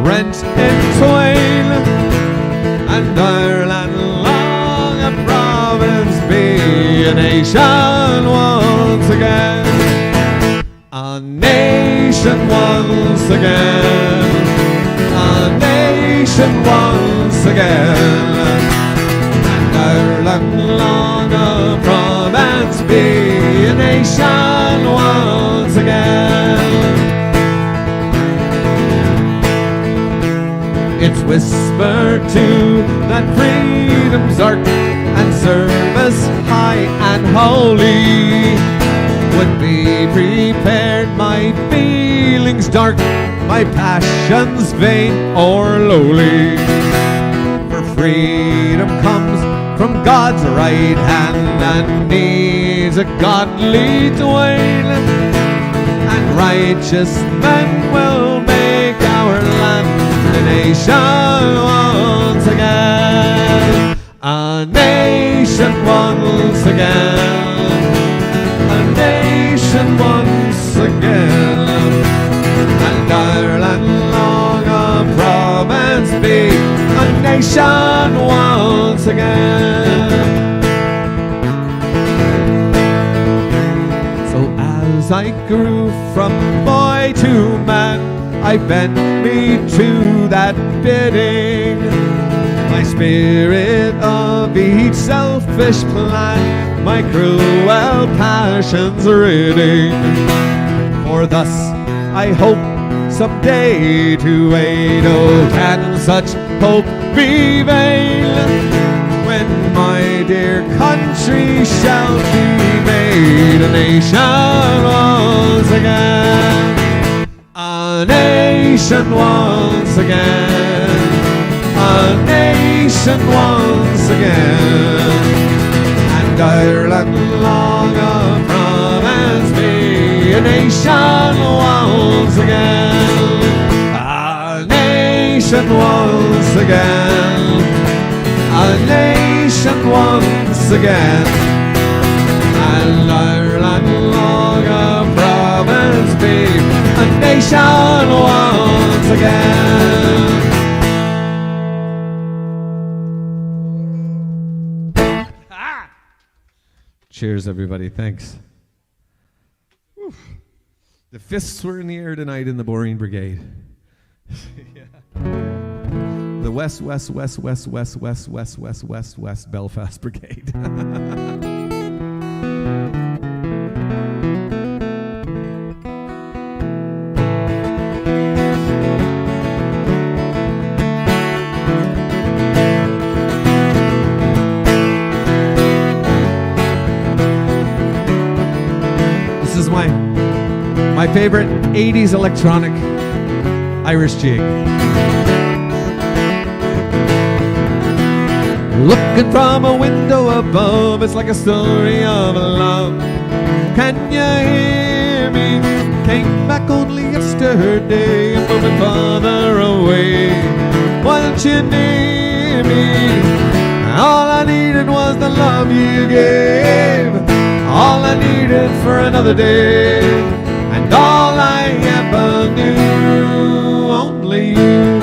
rent in twain, and Ireland long a province be, a nation once again, a nation once again, a nation once again, and Ireland long a province be, a nation once again. It's whispered too that freedom's art and service high and holy would be prepared, my feelings dark, my passions vain or lowly. For freedom comes from God's right hand and needs a godly twain, and righteous men will make our land a nation once again, a nation once again, a nation once again, and Ireland long a province be, a nation once again. So as I grew from boy to man, I bent me to that bidding, my spirit of each selfish plan, my cruel passions ridding. For thus I hope someday to aid, oh can such hope be vain, when my dear country shall be made a nation once again, a nation once again, a nation once again, and Ireland long a province be, a nation once again, a nation once again, a nation once again, and Ireland long a province be, a nation once again. Cheers, everybody. Thanks. Whew. The fists were in the air tonight in the Boring Brigade. Yeah. The West Belfast Brigade. My favorite 80s electronic Irish jig. Looking from a window above, it's like a story of love. Can you hear me? Came back only yesterday, I'm moving farther away. Why don't you near me? All I needed was the love you gave, all I needed for another day, and all I ever knew, only you.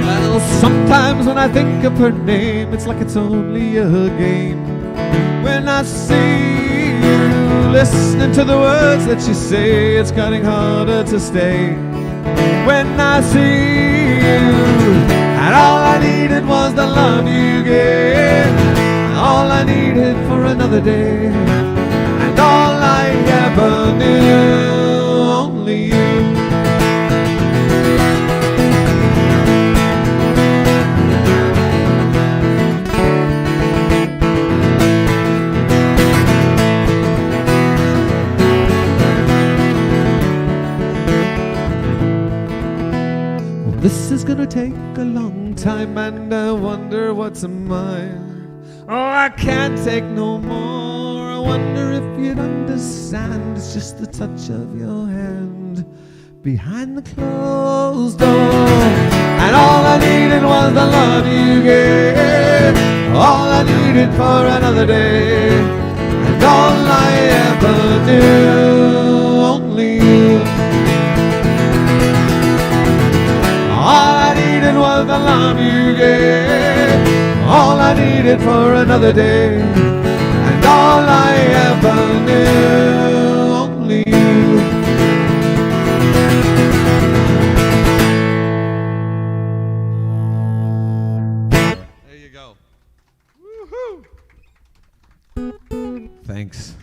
Well, sometimes when I think of her name, it's like it's only a game. When I see you listening to the words that you say, it's getting harder to stay. when I see you. And all I needed was the love you gave, all I needed for another day, and all I ever knew, only you. This is gonna take a long time, and I wonder what's mine. Oh, I can't take no more. I wonder if you'd understand. It's just the touch of your hand behind the closed door. And all I needed was the love you gave, all I needed for another day, and all I ever knew, only you. All I needed was the love you gave, all I needed for another day, and all I ever knew, only you. There you go. Woohoo! Thanks.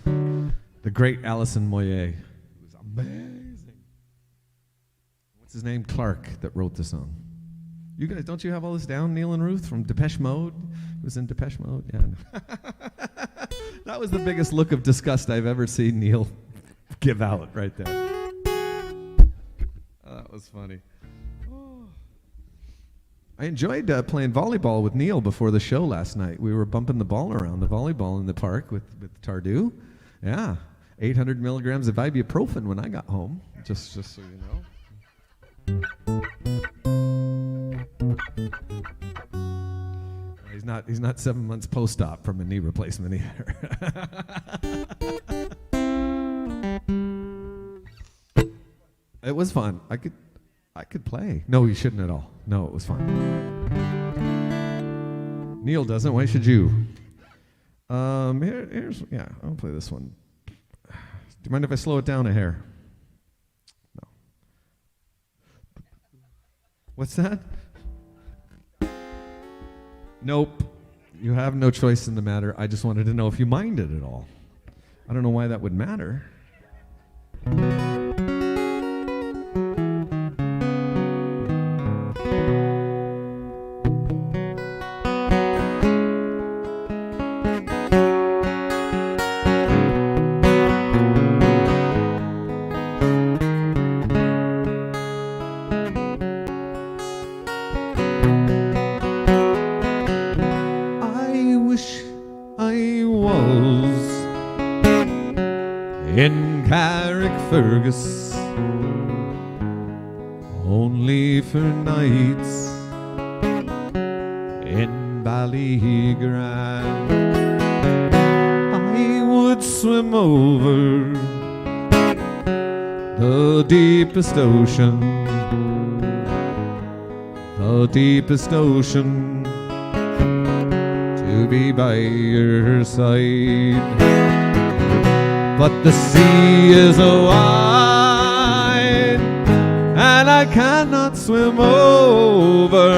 The great Alison Moyet. It was amazing. What's his name? Clark, that wrote the song. You guys, don't you have all this down, Neil and Ruth, from Depeche Mode? It was in Depeche Mode, yeah. That was the biggest look of disgust I've ever seen Neil give out right there. Oh, that was funny. Oh. I enjoyed playing volleyball with Neil before the show last night. We were bumping the ball around, the volleyball in the park with Tardu. Yeah, 800 milligrams of ibuprofen when I got home, just so you know. He's not 7 months post-op from a knee replacement either. It was fun. I could play. No, you shouldn't at all. No, it was fun. Neil doesn't. Why should you? Here's I'll play this one. Do you mind if I slow it down a hair? No. What's that? Nope. You have no choice in the matter. I just wanted to know if you minded at all. I don't know why that would matter. In Carrickfergus, only for nights in Ballygrand. I would swim over the deepest ocean, to be by your side. But the sea is wide, and I cannot swim over,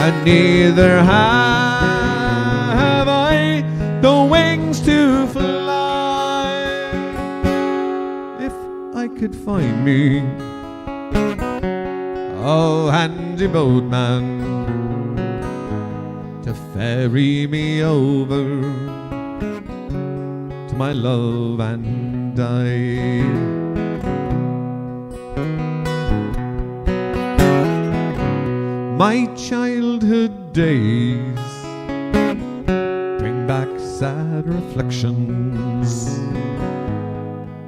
and neither have I the wings to fly. If I could find me a handy boatman to ferry me over my love and I. My childhood days bring back sad reflections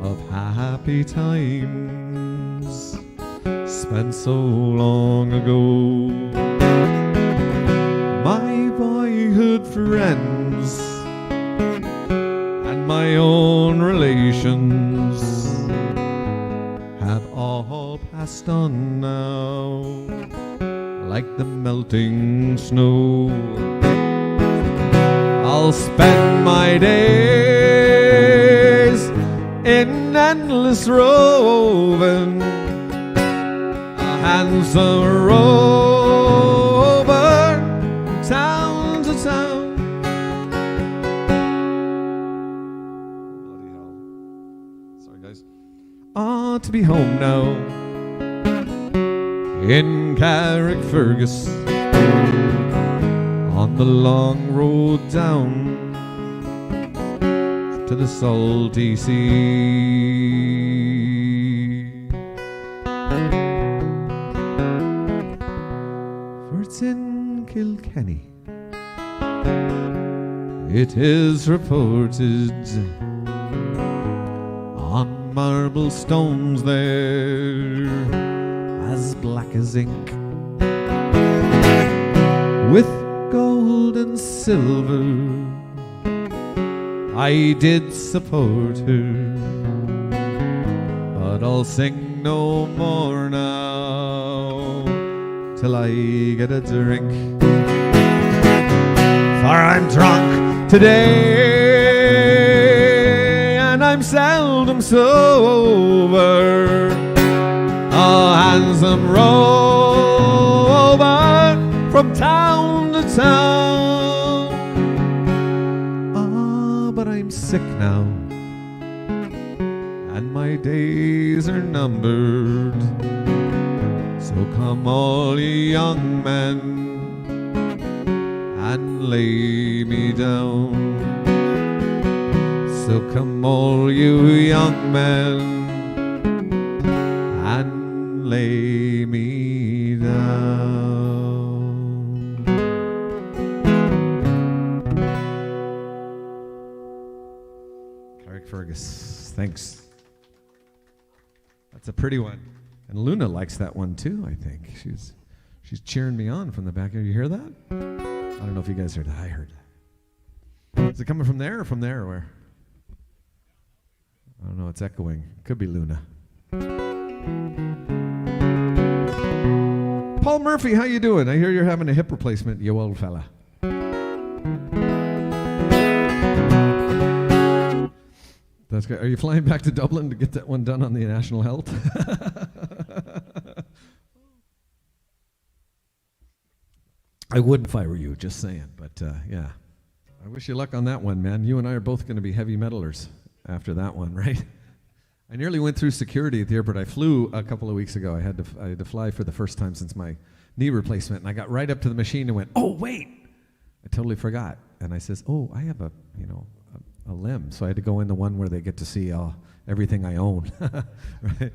of happy times spent so long ago. My boyhood friends, my own relations, have all passed on now, like the melting snow. I'll spend my days in endless roving, once a rover, town to town. Bloody hell. Sorry, guys. To be home now in Carrickfergus, on the long road down to the salty sea. For it's in Kilkenny, it is reported, on marble stones there as black as ink, with gold and silver, I did support her, but I'll sing no more now till I get a drink. For I'm drunk today, and I'm seldom sober, a handsome rover from town to town. But I'm sick now, and my days are numbered. So come all ye young men and lay me down. So come all you young men and lay me down. Fergus, thanks. That's a pretty one. And Luna likes that one too, I think. She's cheering me on from the back. You hear that? I don't know if you guys heard that. I heard that. Is it coming from there or from there or where? I don't know, it's echoing. Could be Luna. Paul Murphy, how you doing? I hear you're having a hip replacement, you old fella. That's good. Are you flying back to Dublin to get that one done on the National Health? I would if I were you, just saying. But yeah, I wish you luck on that one, man. You and I are both going to be heavy metalers after that one, right? I nearly went through security at the airport. I flew a couple of weeks ago. I had to fly for the first time since my knee replacement, and I got right up to the machine and went, "Oh wait, I totally forgot." And I says, "Oh, I have a limb," so I had to go in the one where they get to see everything I own. Right?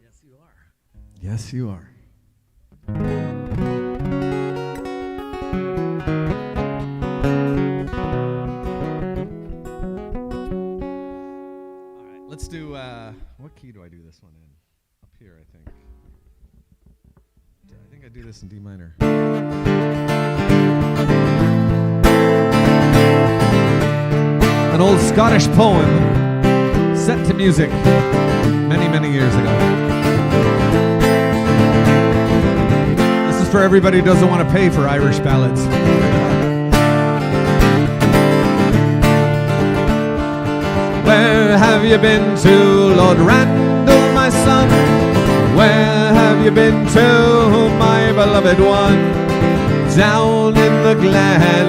Yes, you are. Yes, you are. All right, let's do. What key do I do this one in? Up here, I think. I think I do this in D minor. An old Scottish poem set to music many, many years ago. This is for everybody who doesn't want to pay for Irish ballads. Where have you been to, Lord Randall, my son? Where have you been to, my beloved one? Down in the glen,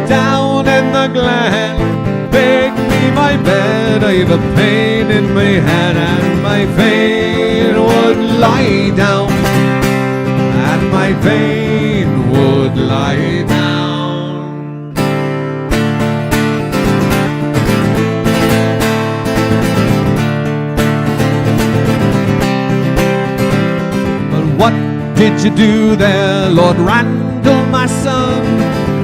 down in the glen. Make me my bed, I've a pain in my head, and my vein would lie down, and my vein would lie down. But what did you do there, Lord Randall, my son?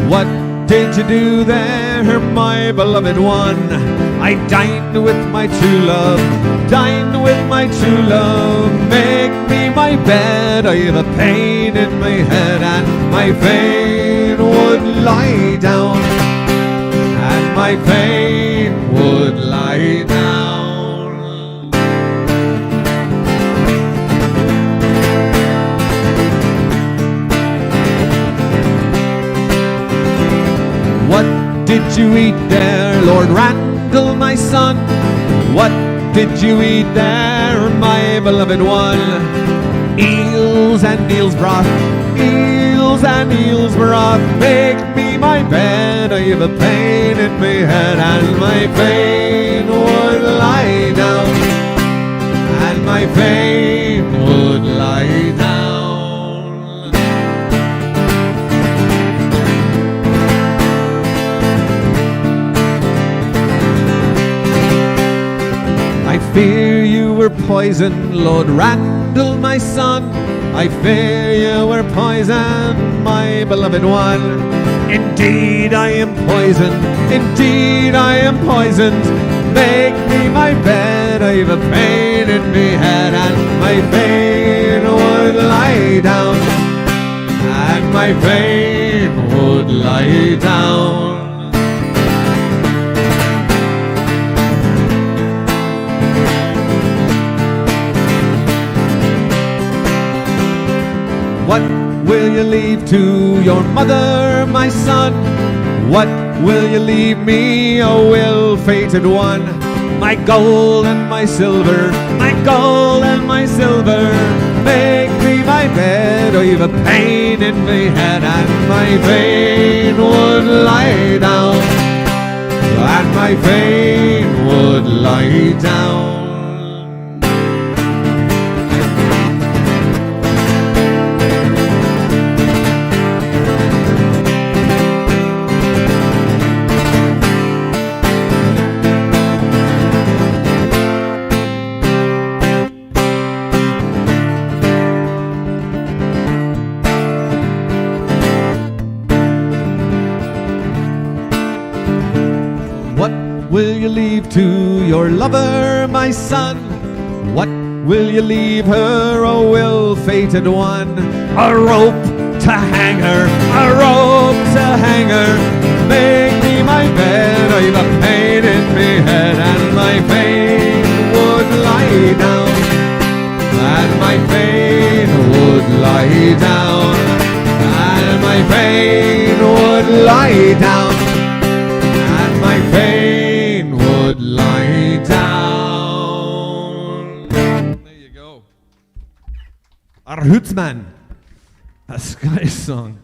What did you do there, my beloved one? I dined with my true love, dined with my true love. Make me my bed, I have a pain in my head, and my vein would lie down, and my vein would lie down. What did you eat there, Lord Randall, my son? What did you eat there, my beloved one? Eels and eels broth, eels and eels broth, make me my bed. I have a pain in my head, and my pain would lie down, and my pain would lie down. I fear you were poisoned, Lord Randall, my son. I fear you were poisoned, my beloved one. Indeed I am poisoned, indeed I am poisoned. Make me my bed, I have a pain in me head, and my pain would lie down, and my pain would lie down. What will you leave to your mother, my son? What will you leave me, O ill-fated one? My gold and my silver, my gold and my silver, make me my bed. I have a pain in my head, and my pain would lie down, and my pain would lie down. Will you leave to your lover, my son? What will you leave her, O ill-fated one? A rope to hang her, a rope to hang her. Make me my bed, I've a pain in me head, and my pain would lie down, and my pain would lie down, and my pain would lie down, and my pain would lie down. There you go. Our Hootsman. A Scottish song.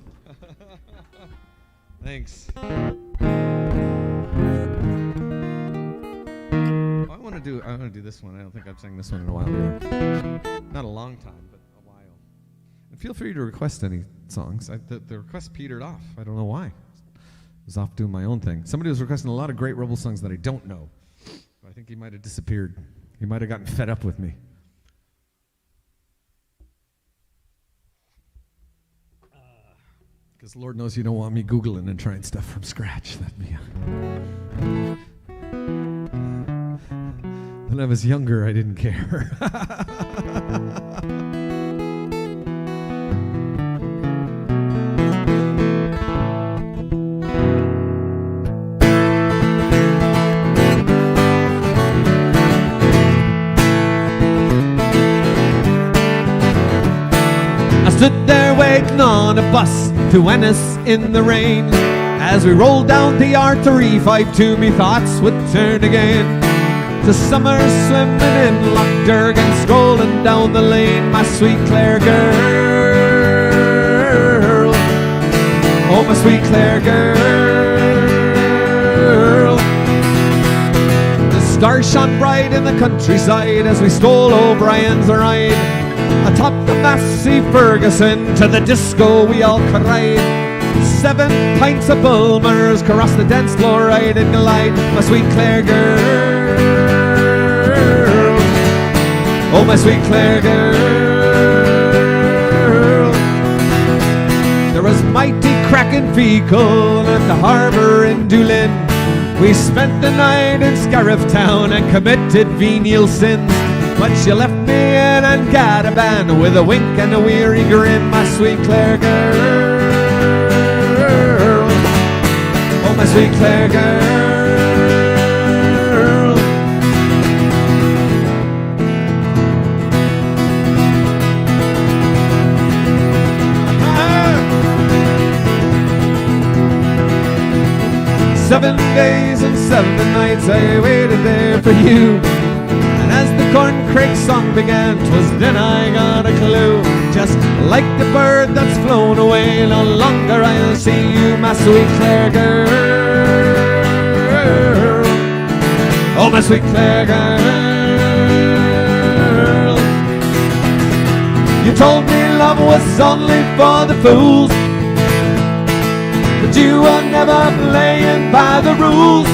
Thanks. I want to do this one. I don't think I've sang this one in a while either. Not a long time, but a while. And feel free to request any songs. The request petered off. I don't know why. I was off doing my own thing. Somebody was requesting a lot of great Rebel songs that I don't know. I think he might have disappeared. He might have gotten fed up with me. Because Lord knows you don't want me Googling and trying stuff from scratch. When I was younger, I didn't care. Stood there waiting on a bus to Ennis in the rain. As we rolled down the R35, me thoughts would turn again to summer swimming in Loch Durgan, strolling down the lane. My sweet Clare girl, oh my sweet Clare girl. The stars shone bright in the countryside as we stole O'Brien's ride. Atop the massy Ferguson to the disco we all could ride. 7 pints of Bulmers across the dance floor ride and glide. My sweet Clare girl, oh my sweet Clare girl. There was mighty cracking vehicle at the harbour in Doolin. We spent the night in Scariff town and committed venial sins. But she left me in Angadaband with a wink and a weary grin. My sweet Clare girl, oh my sweet Clare girl. Ah! 7 days and 7 nights I waited there for you. as the corncrake song began, 'twas then I got a clue. Just like the bird that's flown away, no longer I'll see you, my sweet Clare girl. Oh, my sweet Clare girl. You told me love was only for the fools, but you were never playing by the rules.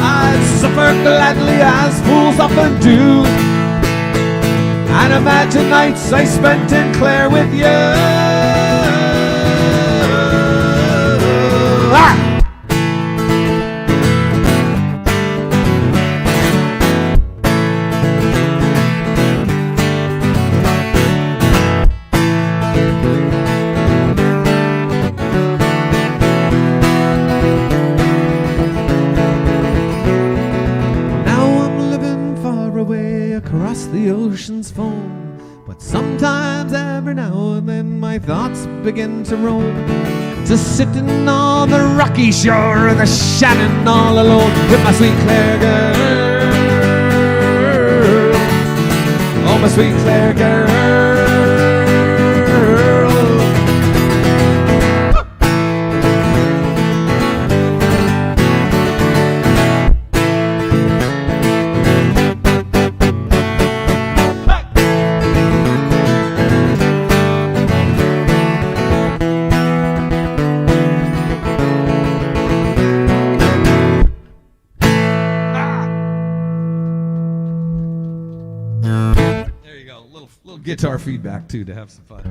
I'd suffer gladly as fools often do, and imagine nights I spent in Clare with you. Ah! Across the ocean's foam, but sometimes every now and then my thoughts begin to roam, just sitting on the rocky shore of the Shannon all alone with my sweet Clare girl. Oh, my sweet Clare girl. Guitar feedback too to have some fun.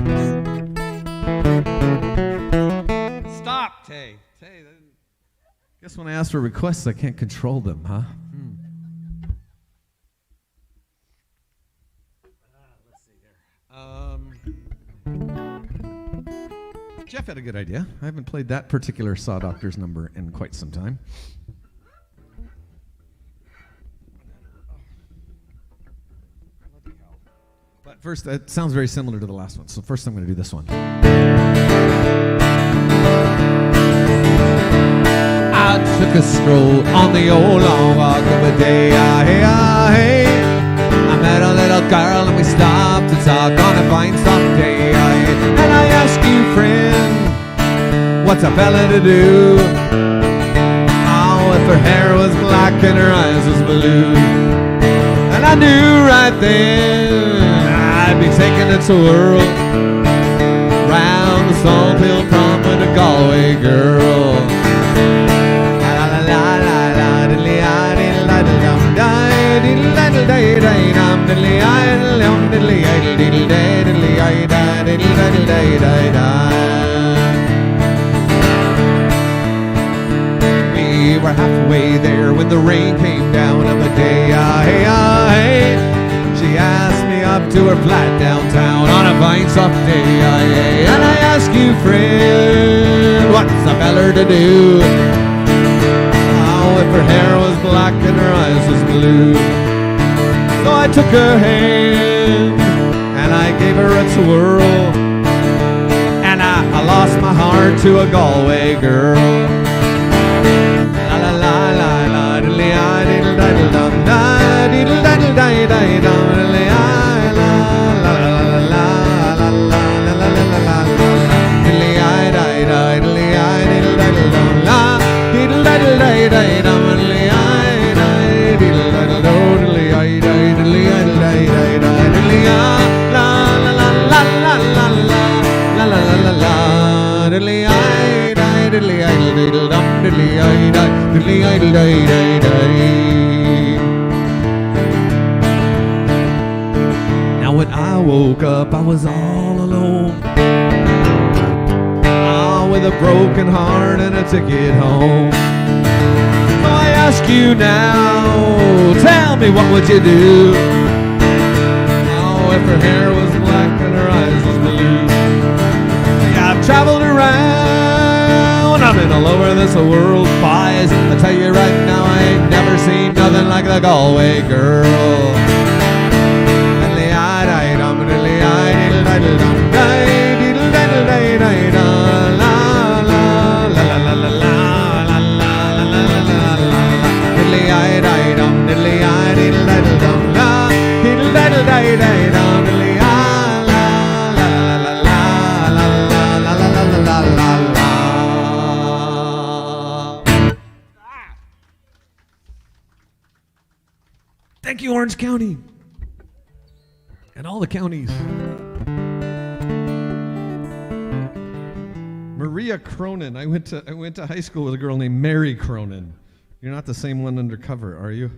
Stop, Tay. Guess when I ask for requests, I can't control them, huh? Let's see here. Jeff had a good idea. I haven't played that particular Saw Doctors number in quite some time. But first, it sounds very similar to the last one. So first I'm going to do this one. I took a stroll on the old long walk of a day. I met a little girl and we stopped to talk on a fine soft day. And I asked you, friend, what's a fella to do? Oh, if her hair was black and her eyes was blue. And I knew right then I'd be taking a twirl round the Salt Hill Prom with a Galway girl. We were halfway there when the rain came down of a day. She asked me up to her flat downtown on a fine soft day. And I ask you, friend, what's a feller to do? Oh, if her hair was black and her eyes was blue. So I took her hand and I gave her a twirl, and I lost my heart to a Galway girl. La la la la la diddly I diddle diddle dum da diddle diddle di di dum diddly I la la la la la la la la la la diddly I di di diddly I diddle diddle dum la diddle diddle di di dum diddly I di diddle diddle do diddly I di diddly I di di diddly I la la la la la la la la la la la diddly I di diddly I diddle dum diddly I di diddly I di di di. Now when I woke up, I was all alone, with a broken heart and a ticket home. So I ask you now, tell me, what would you do? Oh, if her hair was black and her eyes was blue. Yeah, I've traveled around, I've been all over this world, boys. I tell you right now, I ain't never seen nothing like the Galway girl. Diddly I di dum, diddly I diddle diddle dum. Thank you, Orange County. And all the counties. Maria Cronin. I went to high school with a girl named Mary Cronin. You're not the same one undercover, are you?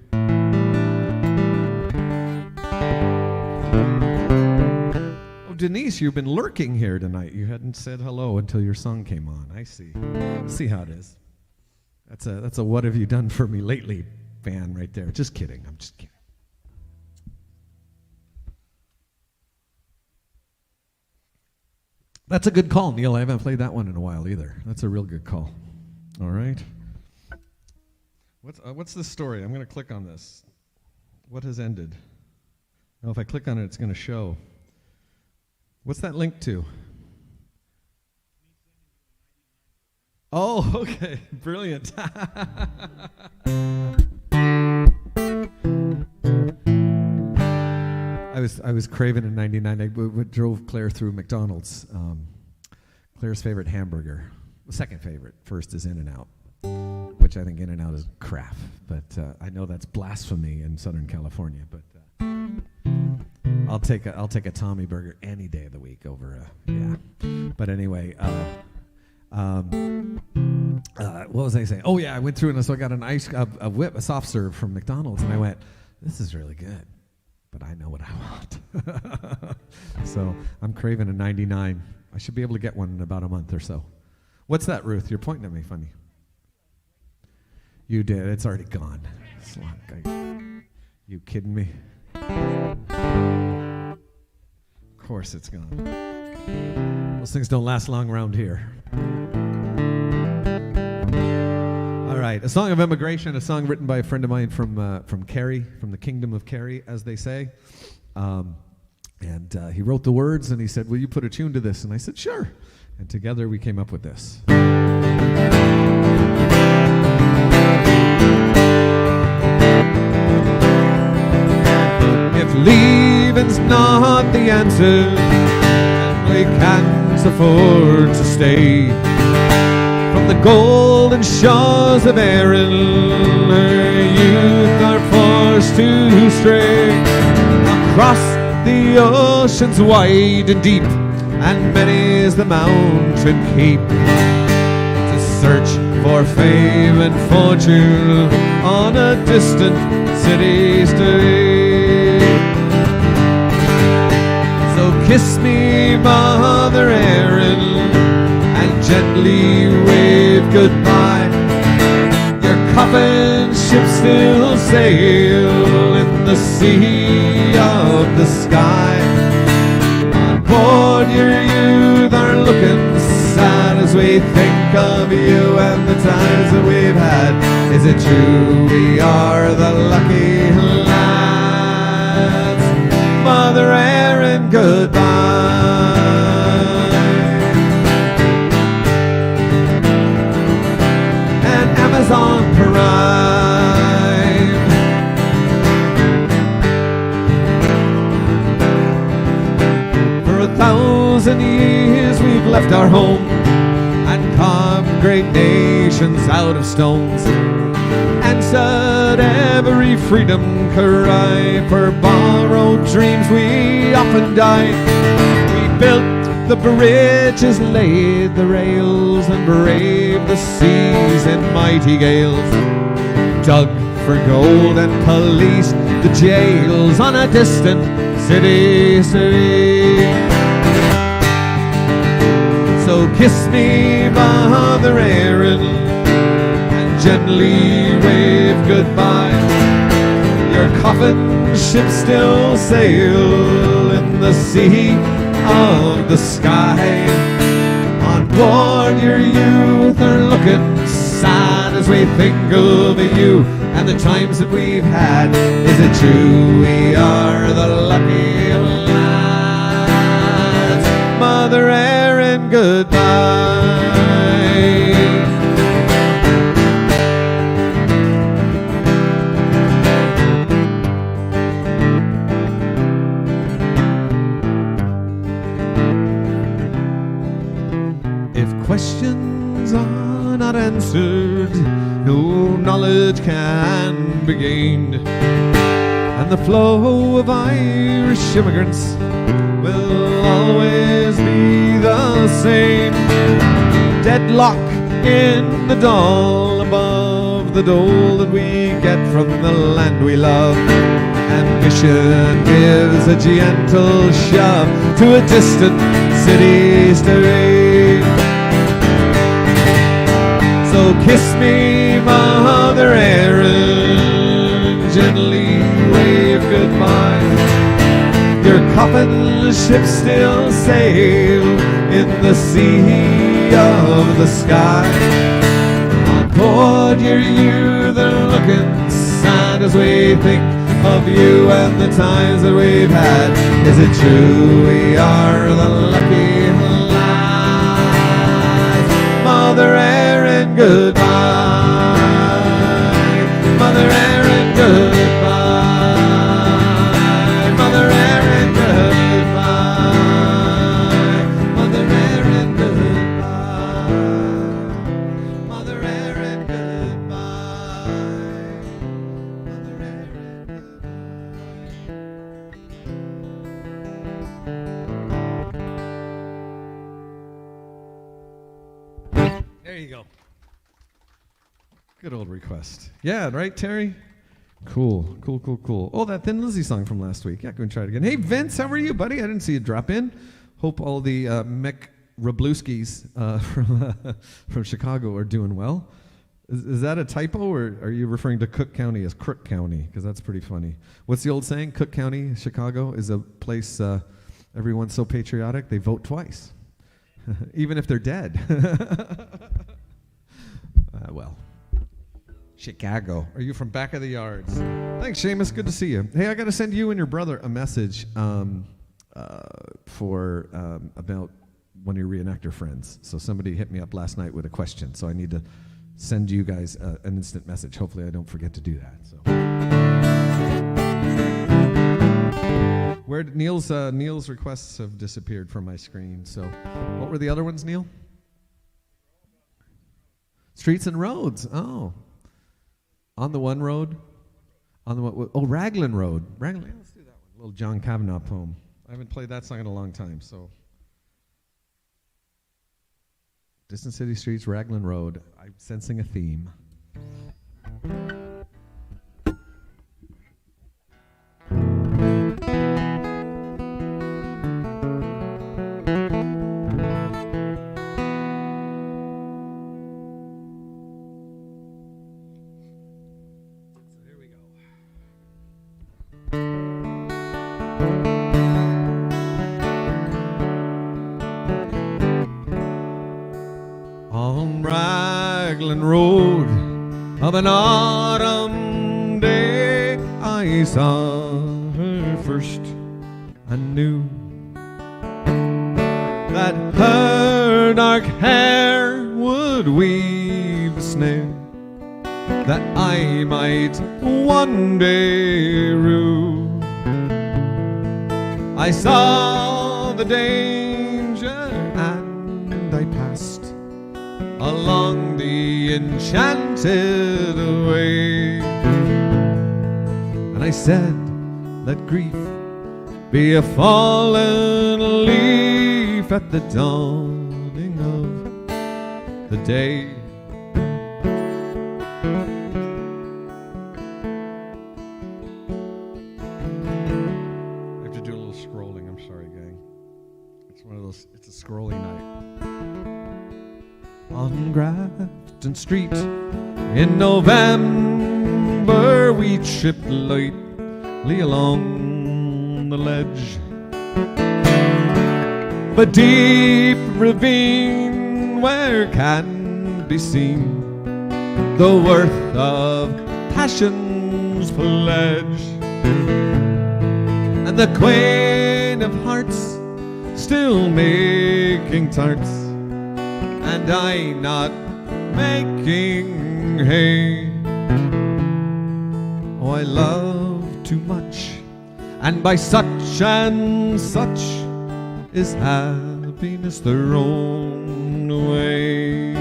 Oh, Denise, you've been lurking here tonight. You hadn't said hello until your song came on. I see. See how it is. That's a what have you done for me lately fan right there. Just kidding. I'm just kidding. That's a good call, Neil. I haven't played that one in a while either. That's a real good call. All right. What's this story? I'm going to click on this. What has ended? Oh, if I click on it, it's going to show. What's that link to? Oh, okay. Brilliant. I was craving in '99. I drove Claire through McDonald's. Claire's favorite hamburger, second favorite. First is In-N-Out, which I think In-N-Out is crap. But I know that's blasphemy in Southern California. But I'll take a Tommy burger any day of the week over yeah. But anyway, what was I saying? Oh yeah, I went through and so I got a soft serve from McDonald's, and I went, this is really good. But I know what I want. So I'm craving a 99. I should be able to get one in about a month or so. What's that, Ruth? You're pointing at me funny. You did. It's already gone. You kidding me? Of course it's gone. Those things don't last long around here. All right, a song of immigration, a song written by a friend of mine from Kerry, from the Kingdom of Kerry, as they say. And he wrote the words, and he said, will you put a tune to this? And I said, sure. And together we came up with this. If leaving's not the answer, and we can't afford to stay, from the golden shores of Erin, her youth are forced to stray across the oceans wide and deep, and many is the mountain cape, to search for fame and fortune on a distant city's day. So kiss me, Mother Erin, and gently wave goodbye. Your coffin ship still sail in the sea of the sky. On board your youth are looking sad as we think of you and the times that we've had. Is it true we are the lucky lads? Mother Erin, goodbye. Amazon Prime. For 1,000 years we've left our home and carved great nations out of stones, answered every freedom cry. For borrowed dreams we often died. We built the bridges, laid the rails, and braved the seas in mighty gales, dug for gold and policed the jails on a distant city street. So kiss me, Mother Erin, and gently wave goodbye. Your coffin ship still sail in the sea of the sky. On board your youth are looking sad as we think of you and the times that we've had. Is it true we are the lucky lads? Mother Erin, goodbye. Questions are not answered, no knowledge can be gained. and the flow of Irish immigrants will always be the same. Deadlock in the doll above the dole that we get from the land we love. Ambition gives a gentle shove to a distant city state. So kiss me, Mother Erin, gently wave goodbye. Your coffin ships still sail in the sea of the sky. On board your youth are looking sad as we think of you and the times that we've had. Is it true we are the lucky lads? Mother Erin, goodbye. Mother Erin, goodbye. Mother Erin, goodbye. Mother Erin, goodbye. Mother Erin, goodbye. Mother Erin, goodbye. There you go. Good old request. Yeah, right, Terry? Cool. Oh, that Thin Lizzy song from last week. Yeah, go and try it again. Hey, Vince, how are you, buddy? I didn't see you drop in. Hope all the Mick Rablewskis from Chicago are doing well. Is that a typo, or are you referring to Cook County as Crook County? Because that's pretty funny. What's the old saying? Cook County, Chicago, is a place everyone's so patriotic they vote twice, even if they're dead. Well. Chicago. Are you from back of the yards? Thanks, Seamus. Good to see you. Hey, I got to send you and your brother a message for about one of your reenactor friends. So somebody hit me up last night with a question, so I need to send you guys an instant message. Hopefully I don't forget to do that. So, where Neil's requests have disappeared from my screen. So, what were the other ones, Neil? Streets and roads. Oh. On the one road? On the one, oh, Raglan Road. Raglan, let's do that one. A little John Kavanagh poem. I haven't played that song in a long time, so. Distant City Streets, Raglan Road. I'm sensing a theme. On Raglan Road of an autumn day, I saw her first and knew that her dark hair would weave a snare that I might one day rue. I saw the danger and I passed along the enchanted way, and I said, let grief be a fallen leaf at the dawning of the day. I have to do a little scrolling, I'm sorry, gang. It's one of those, it's a scrolling night. On Grafton Street in November we tripped lightly along the ledge, but deep ravine where can be seen the worth of passion's pledge, and the Queen of Hearts still making tarts, and I not making hay. Oh, I love too much, and by such and such is happiness thrown away.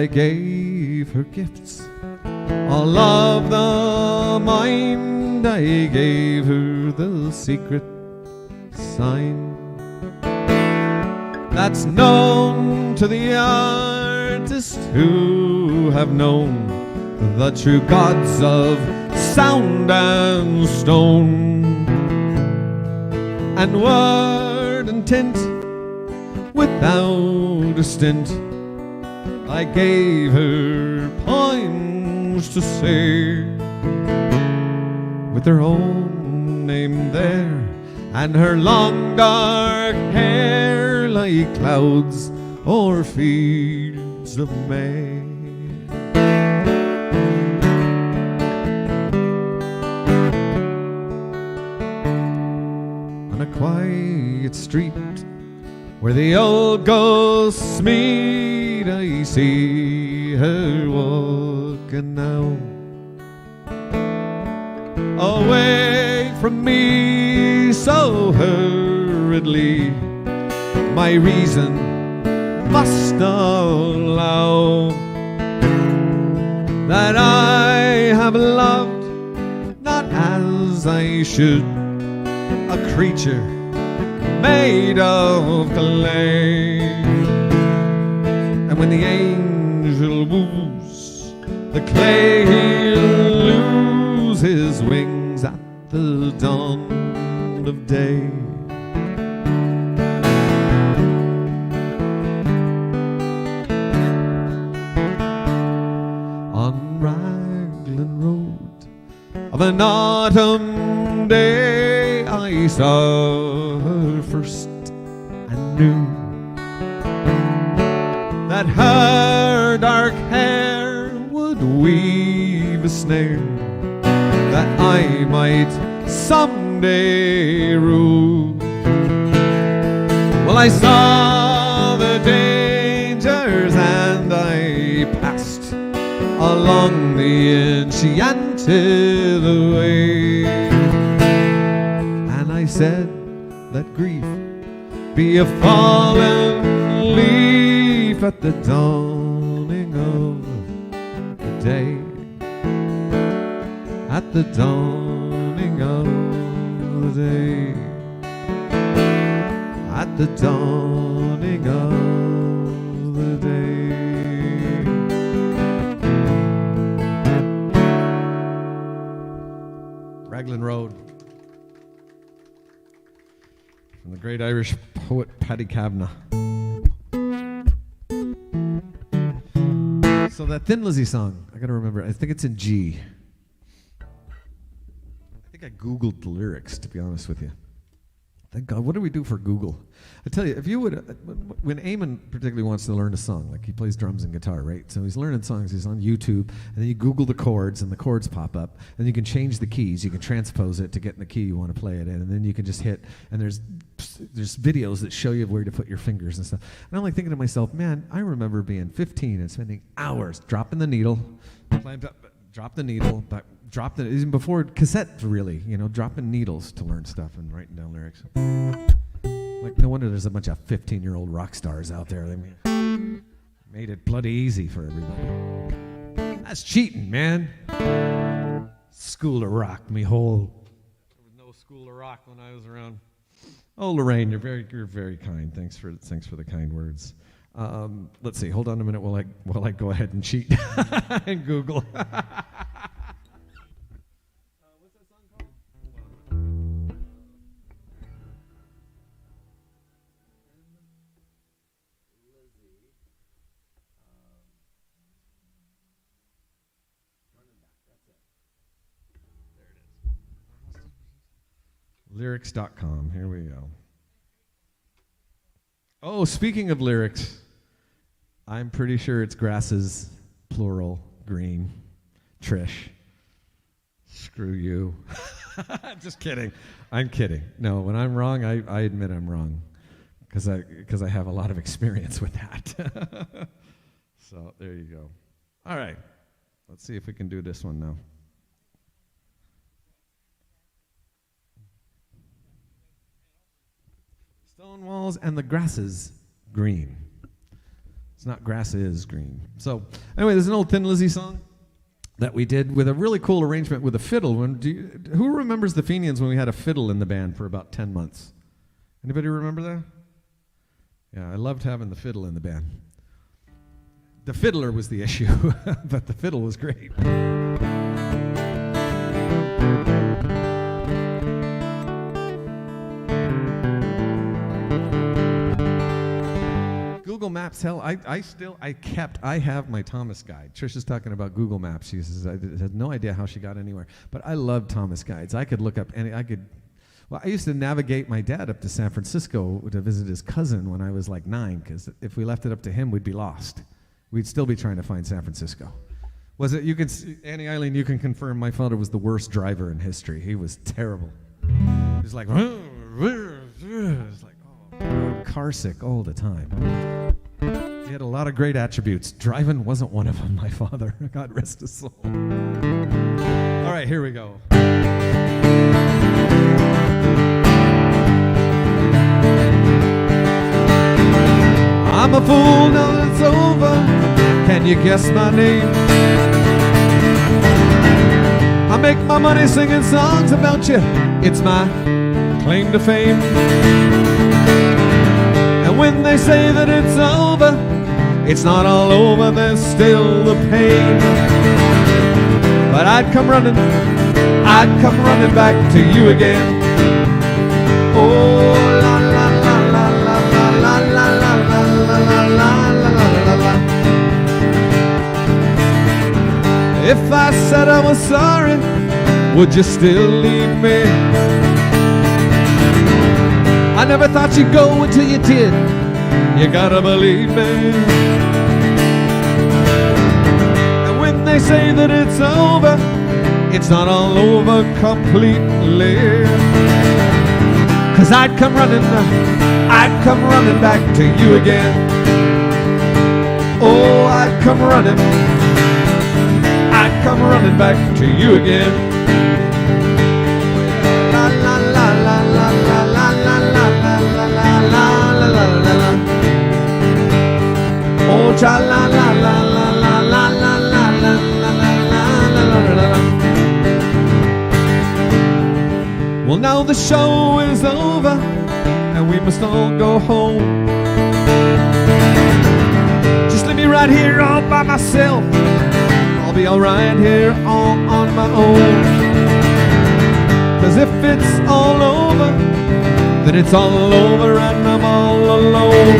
I gave her gifts, all of the mind. I gave her the secret sign that's known to the artists who have known the true gods of sound and stone, and word and tint without a stint. I gave her poems to say, with her own name there, and her long dark hair like clouds or fields of May. On a quiet street where the old ghosts meet, I see her walking now, away from me so hurriedly. My reason must allow that I have loved not as I should, a creature made of clay. And when the angel woos the clay, he'll lose his wings at the dawn of day. On Raglan Road of an autumn day, I saw her first and knew that her dark hair would weave a snare that I might someday rue. Well, I saw the dangers and I passed along the enchanted way, and I said, let grief be a fallen leaf at the dawning of the day, at the dawning of the day, at the dawning of the day. Raglan Road, from the great Irish poet Paddy Kavanagh. So that Thin Lizzy song, I gotta remember, I think it's in G. I think I Googled the lyrics, to be honest with you. Thank God. What do we do for Google? I tell you, if you would, when Eamon particularly wants to learn a song, like he plays drums and guitar, right? So he's learning songs, he's on YouTube, and then you Google the chords, and the chords pop up, and you can change the keys, you can transpose it to get in the key you want to play it in, and then you can just hit, and there's videos that show you where to put your fingers and stuff. And I'm like thinking to myself, man, I remember being 15 and spending hours dropping the needle, drop the needle, drop the, even before cassettes really, you know, dropping needles to learn stuff and writing down lyrics. Like, no wonder there's a bunch of 15-year-old rock stars out there. They made it bloody easy for everybody. That's cheating, man. School of Rock, me whole. There was no School of Rock when I was around. Oh, Lorraine, you're very kind. Thanks for the kind words. Let's see. Hold on a minute while I go ahead and cheat and Google. What's that song called? Lyrics.com. Here we go. Oh, speaking of lyrics, I'm pretty sure it's grasses, plural, green. Trish. Screw you. Just kidding. I'm kidding. No, when I'm wrong, I admit I'm wrong because I have a lot of experience with that. So there you go. All right. Let's see if we can do this one now. Stone walls and the grasses green. It's not grass is green. So anyway, there's an old Thin Lizzy song that we did with a really cool arrangement with a fiddle. Who remembers the Fenians when we had a fiddle in the band for about 10 months? Anybody remember that? Yeah, I loved having the fiddle in the band. The fiddler was the issue, but the fiddle was great. Google Maps, hell, I have my Thomas guide. Trisha's talking about Google Maps. She says, I had no idea how she got anywhere. But I love Thomas guides. I could look up I used to navigate my dad up to San Francisco to visit his cousin when I was like 9, because if we left it up to him, we'd be lost. We'd still be trying to find San Francisco. Annie Eileen, you can confirm my father was the worst driver in history. He was terrible. He was like, car sick all the time. He had a lot of great attributes. Driving wasn't one of them, my father. God rest his soul. All right, here we go. I'm a fool now that it's over. Can you guess my name? I make my money singing songs about you. It's my claim to fame. And when they say that it's over, it's not all over, there's still the pain. But I'd come running back to you again. Oh, la la la la la la la la la la la la la la. If I said I was sorry, would you still leave me? I never thought you'd go until you did. You gotta believe me. And when they say that it's over, it's not all over completely. 'Cause I'd come running back to you again. Oh, I'd come running back to you again. La la la la la la la la la la la la la la la. Oh, cha la la la la la la la la la la la la. Well, now the show is over and we must all go home. Just leave me right here all by myself. I'll be alright here all on my own. 'Cause if it's all over, then it's all over and I'm all alone.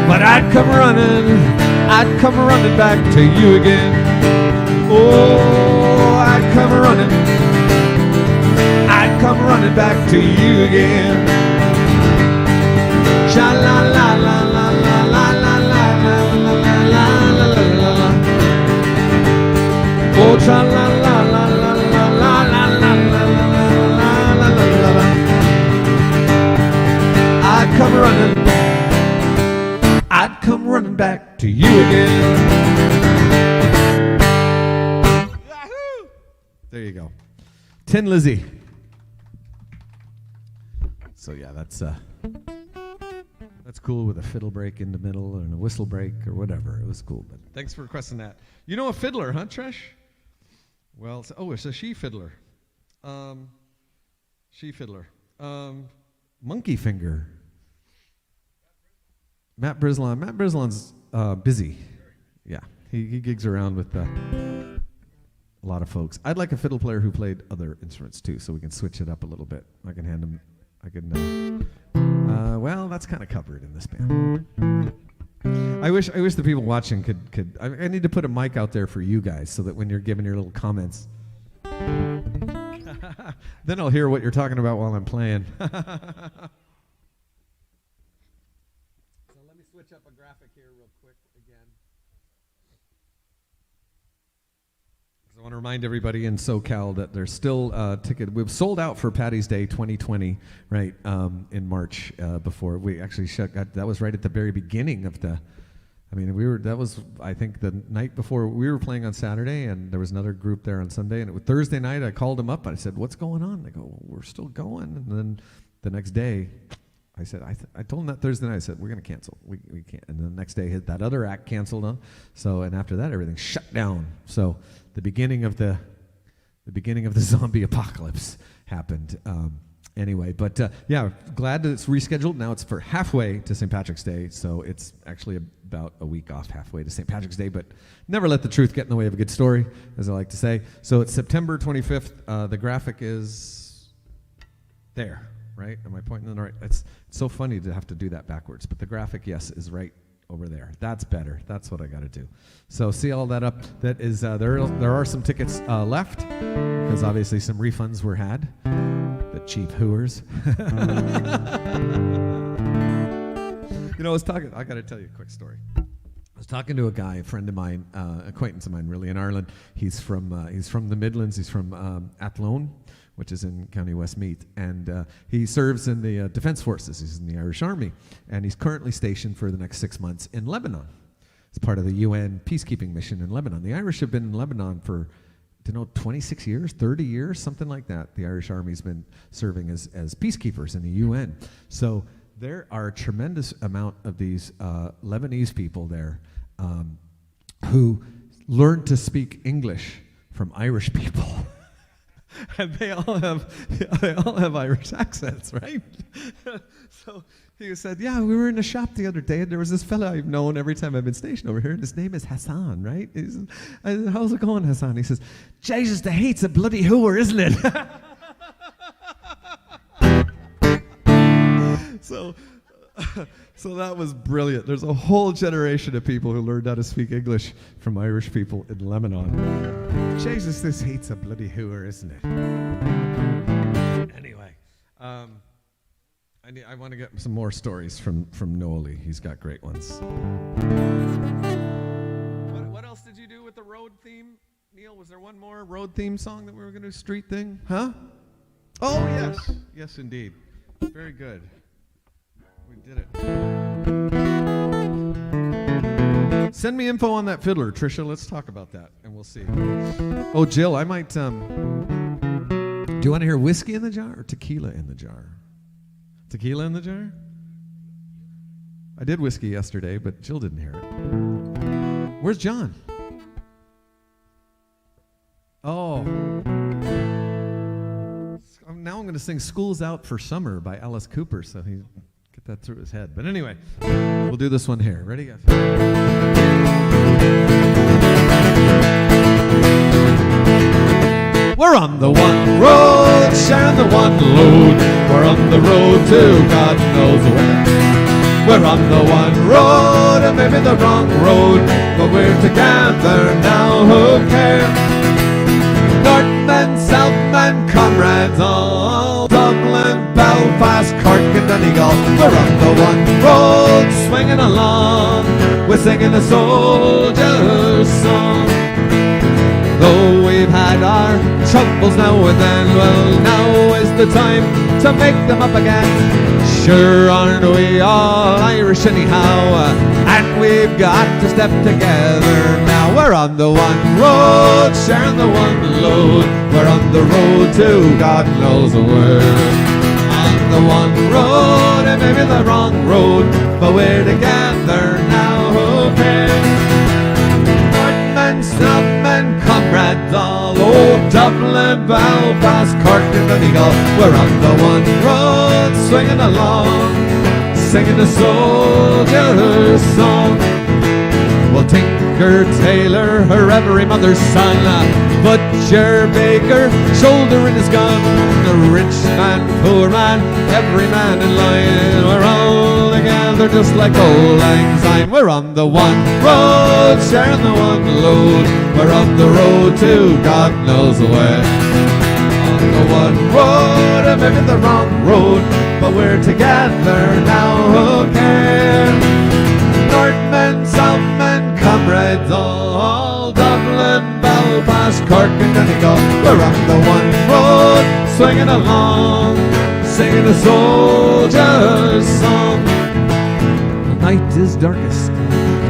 But I'd come running back to you again. Oh, I'd come running back to you again. Sha la la la la la la la la la la la la la la. Oh, cha la la la la la la la la la la la la. I'd come running back to you again. Yahoo! There you go. Tin Lizzy. So yeah, that's cool with a fiddle break in the middle and a whistle break or whatever. It was cool. But thanks for requesting that. You know a fiddler, huh, Trish? Well, it's a she fiddler. Monkey Finger. Matt Brislon. Matt Brislon's busy. Yeah, he gigs around with a lot of folks. I'd like a fiddle player who played other instruments too, so we can switch it up a little bit. I can hand him. Well, that's kind of covered in this band. I wish the people watching could. I need to put a mic out there for you guys so that when you're giving your little comments, then I'll hear what you're talking about while I'm playing. So let me switch up a graphic here real quick again. I want to remind everybody in SoCal that there's still ticket. We've sold out for Paddy's Day 2020, right, in March. Before we actually that was right at the very beginning of the. I mean, that was, I think, the night before we were playing on Saturday, and there was another group there on Sunday. And it was Thursday night, I called them up and I said, "What's going on?" They go, "Well, we're still going." And then the next day, I said, I told him that Thursday night. I said, we're going to cancel. We can't. And then the next day, that other act canceled on. So, and after that, everything shut down. So the beginning of the zombie apocalypse happened. Anyway, but yeah, glad that it's rescheduled. Now it's for halfway to St. Patrick's Day, so it's actually about a week off halfway to St. Patrick's Day, but never let the truth get in the way of a good story, as I like to say. So it's September 25th. The graphic is there, right? Am I pointing in the right? It's so funny to have to do that backwards, but the graphic, yes, is right over there. That's better. That's what I got to do. So see all that up. That is there are some tickets left, because obviously some refunds were had. The cheap hooers. You know, I got to tell you a quick story. I was talking to a guy, a friend of mine, acquaintance of mine, really, in Ireland. He's from the Midlands. He's from Athlone, which is in County Westmeath, and he serves in the Defence Forces. He's in the Irish Army, and he's currently stationed for the next 6 months in Lebanon. It's part of the UN peacekeeping mission in Lebanon. The Irish have been in Lebanon for 26 years, 30 years, something like that. The Irish Army's been serving as peacekeepers in the UN. So there are a tremendous amount of these Lebanese people there who learned to speak English from Irish people. And they all have Irish accents, right? So he said, yeah, we were in a shop the other day, and there was this fella I've known every time I've been stationed over here, and his name is Hassan, right? I said, how's it going, Hassan? He says, Jesus, the hate's a bloody hooer, isn't it? So that was brilliant. There's a whole generation of people who learned how to speak English from Irish people in Lebanon. Jesus, this hate's a bloody hooer, isn't it? Anyway, I want to get some more stories from Noalie. He's got great ones. What else did you do with the road theme, Neil? Was there one more road theme song that we were going to do, street thing? Huh? Oh, yes. Yes, indeed. Very good. We did it. Send me info on that fiddler, Tricia. Let's talk about that, and we'll see. Oh, Jill, I might... do you want to hear whiskey in the jar or tequila in the jar? Tequila in the jar? I did whiskey yesterday, but Jill didn't hear it. Where's John? Oh. Now I'm going to sing School's Out for Summer by Alice Cooper, so he get that through his head. But anyway, we'll do this one here. Ready, guys? We're on the one road, sharing the one load. We're on the road to God knows where. We're on the one road, and maybe the wrong road, but we're together now, who cares? Northmen, Southmen, comrades all, Dublin, Belfast, Cork and Donegal. We're on the one road, swinging along, we're singing a soldier's song. Though we've had our troubles now and then, well, now is the time to make them up again. Sure aren't we all Irish anyhow, and we've got to step together now. We're on the one road, sharing the one load. We're on the road to God knows where. On the one road, and maybe the wrong road, but we're together now, who cares? Northmen, Southmen, comrades all, oh, Dublin, Belfast, Cork and Donegal. We're on the one road, swinging along, singing a soldier's song. Well, tinker, tailor, her every mother's son, butcher, baker, shouldering his gun, the rich man, poor man, every man in line. We're all together just like old lang syne. We're on the one road, sharing the one load. We're on the road to God knows where. On the one road, and maybe the wrong road, but we're together now, who cares? Northmen, Southmen, comrades all, Dublin, Belfast, Cork and Donegal. We're on the one road, swinging along, singing a soldier's song. The night is darkest,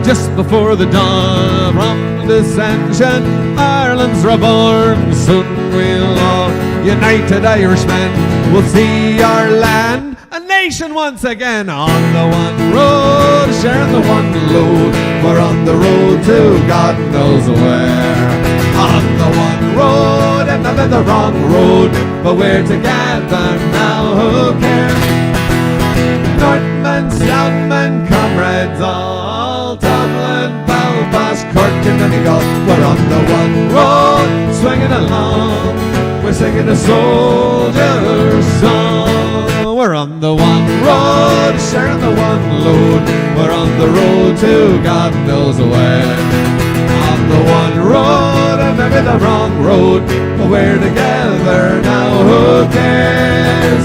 just before the dawn. From this engine, Ireland's reborn. Soon we'll all, united Irishmen, will see our land a nation once again. On the one road, sharing the one load. We're on the road to God knows where. On the one road, and I'm in the wrong road, but we're together now, who cares? Northmen, Southmen, comrades all, Dublin, Belfast, Cork and Donegal. We're on the one road, swinging along. We're singing a soldier's song. We're on the one road, sharing the one load. We're on the road to God knows where. On the one road, and maybe the wrong road, but we're together now, who cares?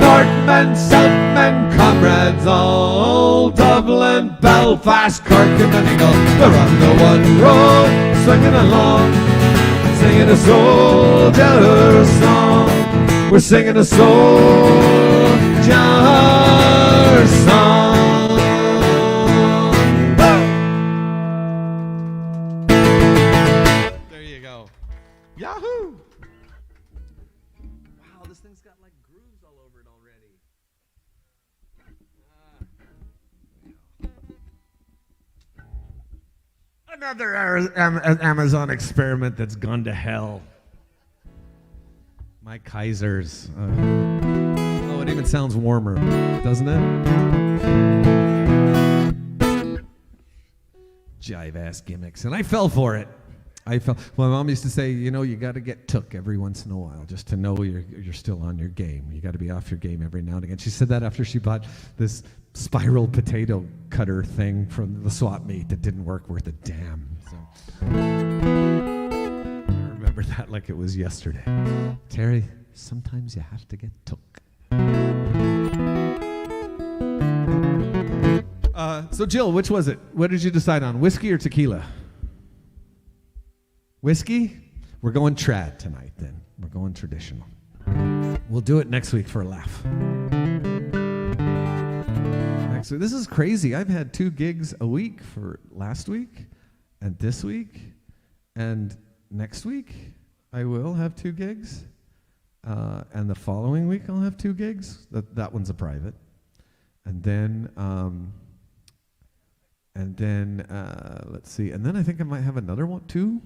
Northmen, Southmen, comrades all, Dublin, Belfast, Cork and Donegal. We're on the one road, swinging along, singing a soldier's song. We're singing a soldier's song. There you go. Yahoo! Wow, this thing's got like grooves all over it already. Another Amazon experiment that's gone to hell. My Kaisers. Oh, it even sounds warmer, doesn't it? Jive-ass gimmicks. And I fell for it. My mom used to say, you know, you got to get took every once in a while just to know you're still on your game. You got to be off your game every now and again. She said that after she bought this spiral potato cutter thing from the swap meet that didn't work worth a damn. So I remember that like it was yesterday. Terry, sometimes you have to get took. So Jill, which was it? What did you decide on? Whiskey or tequila? Whiskey? We're going trad tonight then. We're going traditional. We'll do it next week for a laugh. So this is crazy. I've had 2 gigs a week for last week and this week. And next week I will have 2 gigs. And the following week I'll have 2 gigs. That one's a private. And then let's see. And then I think I might have another one, 2.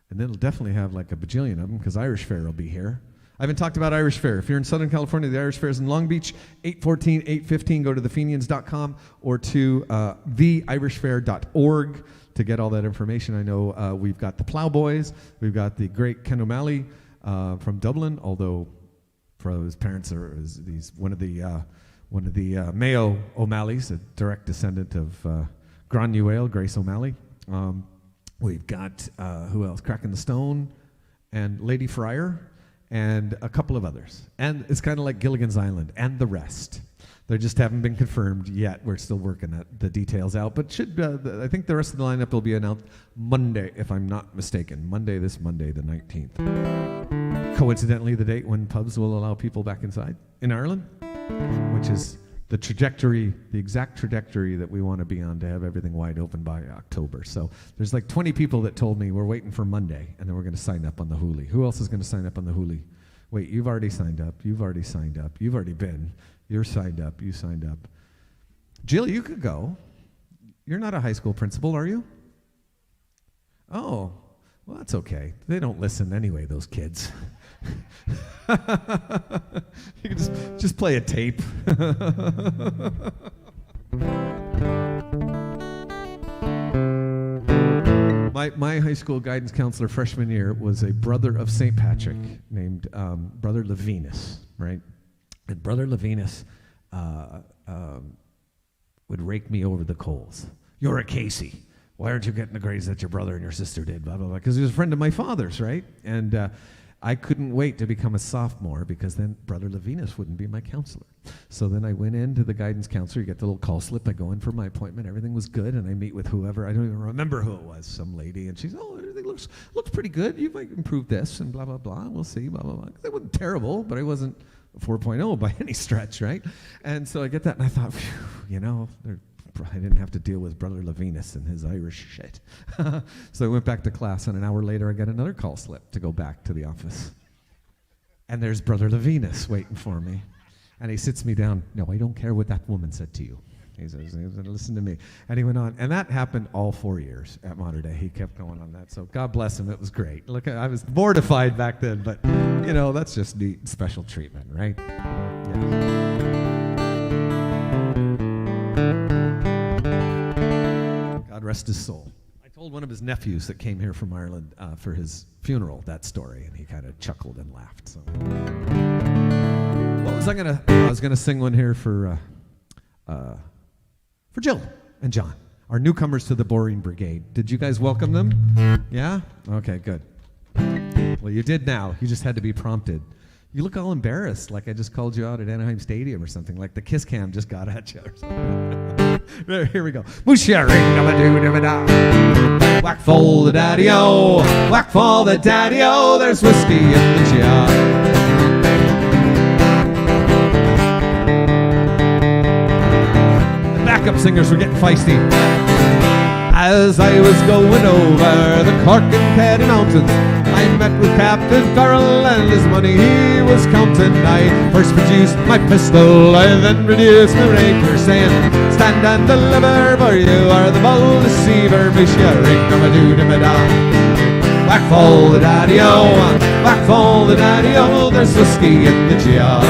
And then it'll definitely have like a bajillion of them because Irish Fair will be here. I haven't talked about Irish Fair. If you're in Southern California, the Irish Fair is in Long Beach, 814, 815. Go to thefenians.com or to theirishfair.org to get all that information. I know we've got the Plowboys. We've got the great Ken O'Malley from Dublin, although his parents are one of the Mayo O'Malleys, a direct descendant of Granuaile, Grace O'Malley. We've got, who else? Cracking the Stone and Lady Friar and a couple of others. And it's kind of like Gilligan's Island and the rest. They just haven't been confirmed yet. We're still working the details out. But I think the rest of the lineup will be announced Monday, if I'm not mistaken. This Monday, the 19th. Coincidentally, the date when pubs will allow people back inside in Ireland, which is the exact trajectory that we want to be on to have everything wide open by October. So there's like 20 people that told me we're waiting for Monday, and then we're going to sign up on the Hooley. Who else is going to sign up on the Hooley? Wait, you've already signed up. You've already signed up. You've already been. You're signed up. You signed up. Jill, you could go. You're not a high school principal, are you? Oh, well, that's okay. They don't listen anyway, those kids. You can just play a tape. My high school guidance counselor freshman year was a brother of St. Patrick named Brother Levinus, right? And Brother Levinus would rake me over the coals. You're a Casey. Why aren't you getting the grades that your brother and your sister did? Blah, blah, blah. Because he was a friend of my father's, right? And I couldn't wait to become a sophomore because then Brother Levinus wouldn't be my counselor. So then I went into the guidance counselor. You get the little call slip. I go in for my appointment. Everything was good, and I meet with whoever. I don't even remember who it was, some lady. And she's, oh, everything looks pretty good. You might improve this and blah, blah, blah. We'll see, blah, blah, blah. It wasn't terrible, but I wasn't 4.0 by any stretch, right? And so I get that, and I thought, I didn't have to deal with Brother Levinus and his Irish shit. So I went back to class, and an hour later I got another call slip to go back to the office. And there's Brother Levinus waiting for me. And he sits me down. No, I don't care what that woman said to you. He says, listen to me. And he went on. And that happened all 4 years at Mater Dei. He kept going on that. So God bless him. It was great. Look, I was mortified back then, but, that's just neat, special treatment, right? Yes. God rest his soul. I told one of his nephews that came here from Ireland for his funeral that story, and he kind of chuckled and laughed. So, what was I gonna? I was gonna sing one here for Jill and John, our newcomers to the Boring Brigade. Did you guys welcome them? Yeah? Okay, good. Well, you did now. You just had to be prompted. You look all embarrassed, like I just called you out at Anaheim Stadium or something, like the kiss cam just got at you or something. Here we go. Whack for the daddy-o, whack for the daddy-o, there's whiskey in the jar. Backup singers were getting feisty. As I was going over the Cork and Caddy Mountains, I met with Captain Farrell and his money he was counting. I first produced my pistol, I then produced my rapier, saying, stand and deliver, for you are the bold deceiver. Whack for the daddy-o, whack for the daddy-o, there's whiskey in the jar.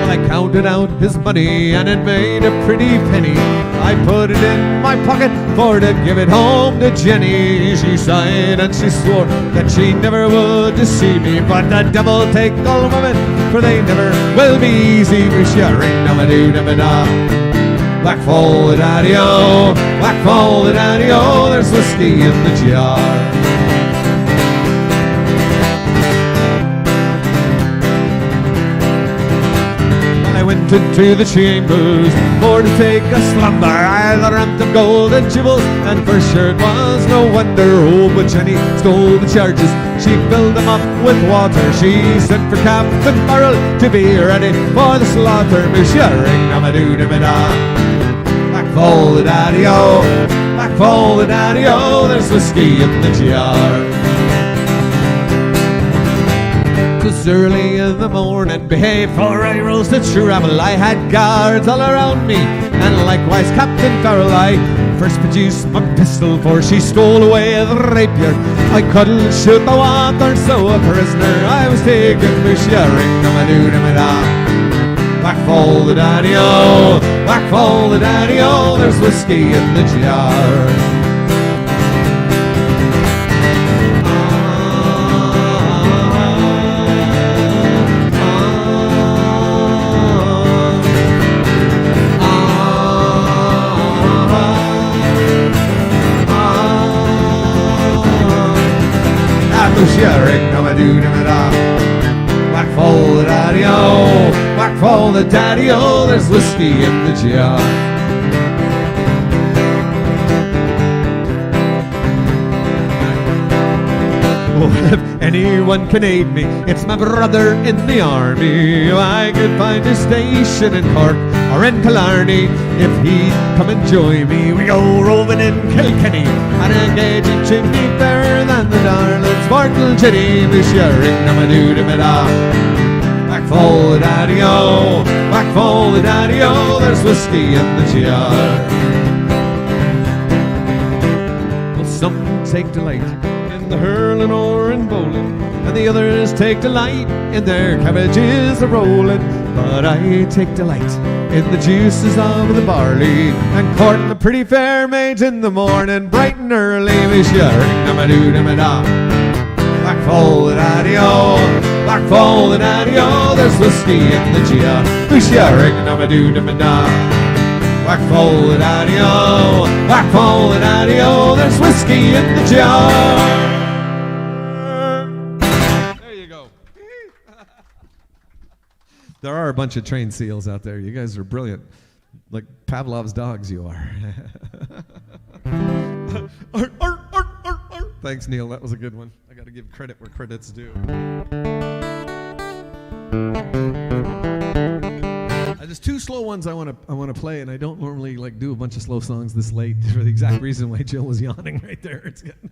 I counted out his money and it made a pretty penny. I put it in my pocket for to give it home to Jenny. She sighed and she swore that she never would deceive me, but the devil take all women, for they never will be easy. Whack for the daddy-o, whack for the daddy-o, there's whiskey in the jar. I went into the chambers for to take a slumber. I dreamt of gold and jewels, and for sure it was no wonder. Oh, but Jenny stole the charges. She filled them up with water. She sent for Captain Farrell to be ready for the slaughter. Back for the daddy-o, back for the daddy-o, there's whiskey in the jar. 'Twas early in the morning, before I rose to travel. I had guards all around me, and likewise Captain Farrell. I first produced my pistol, for she stole away the rapier. I couldn't shoot the water, so a prisoner I was taken. Whack for the daddy-o, whack for the daddy-o, there's whiskey in the jar. Whack for the daddy-o, whack for the daddy-o, there's whiskey in the jar. Oh, if anyone can aid me, it's my brother in the army. If I could find a station in Cork or in Killarney, if he'd come and join me, we go roving in Kilkenny and engaging chimney fairer than the darling's mortal Jenny. Whack for the daddy-o, whack for the daddy-o, there's whiskey in the jar. Well, some take delight in the hurling or in bowling, and the others take delight in their cabbages a-rolling. But I take delight in the juices of the barley, and courting the pretty fair maids in the morning, bright and early. Whack for the daddy-o, whack for the daddy-o, there's whiskey in the jar. Whack for the daddy-o, whack for the daddy-o, there's whiskey in the jar. There you go. There are a bunch of trained seals out there. You guys are brilliant. Like Pavlov's dogs you are. Thanks, Neil. That was a good one. I got to give credit where credit's due. There's two slow ones I want to play, and I don't normally like do a bunch of slow songs this late for the exact reason why Jill was yawning right there. It's getting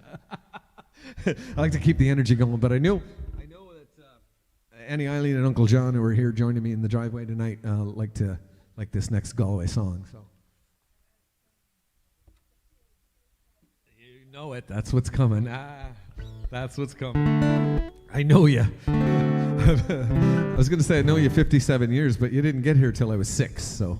I like to keep the energy going, but I know that Annie, Eileen, and Uncle John, who are here joining me in the driveway tonight, like this next Galway song. So you know it. That's what's coming. That's what's coming. I know you. I was going to say I know you 57 years, but you didn't get here till I was 6. So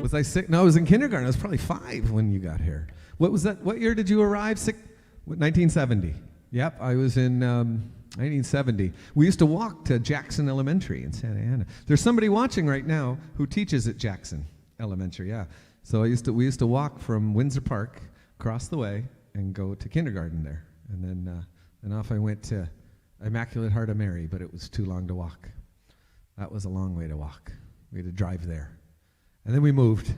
was I 6? No, I was in kindergarten. I was probably 5 when you got here. What was that? What year did you arrive? 1970. Yep, I was in 1970. We used to walk to Jackson Elementary in Santa Ana. There's somebody watching right now who teaches at Jackson Elementary. Yeah. So we used to walk from Windsor Park across the way and go to kindergarten there, and then off I went to Immaculate Heart of Mary, but it was too long to walk. That was a long way to walk. We had to drive there, and then we moved.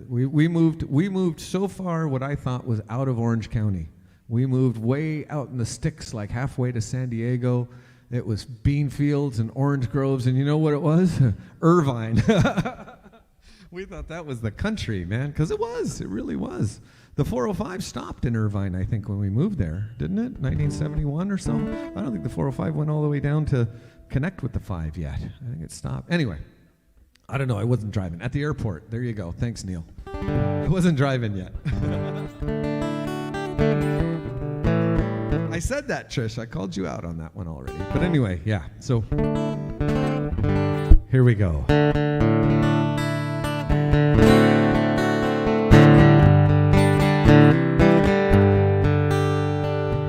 We moved so far what I thought was out of Orange County. We moved way out in the sticks, like halfway to San Diego. It was bean fields and orange groves, and you know what it was? Irvine. We thought that was the country, man, because it was. It really was. The 405 stopped in Irvine, I think, when we moved there, didn't it? 1971 or so? I don't think the 405 went all the way down to connect with the 5 yet. I think it stopped. Anyway, I don't know. I wasn't driving. At the airport. There you go. Thanks, Neil. I wasn't driving yet. I said that, Trish. I called you out on that one already. But anyway, yeah. So here we go.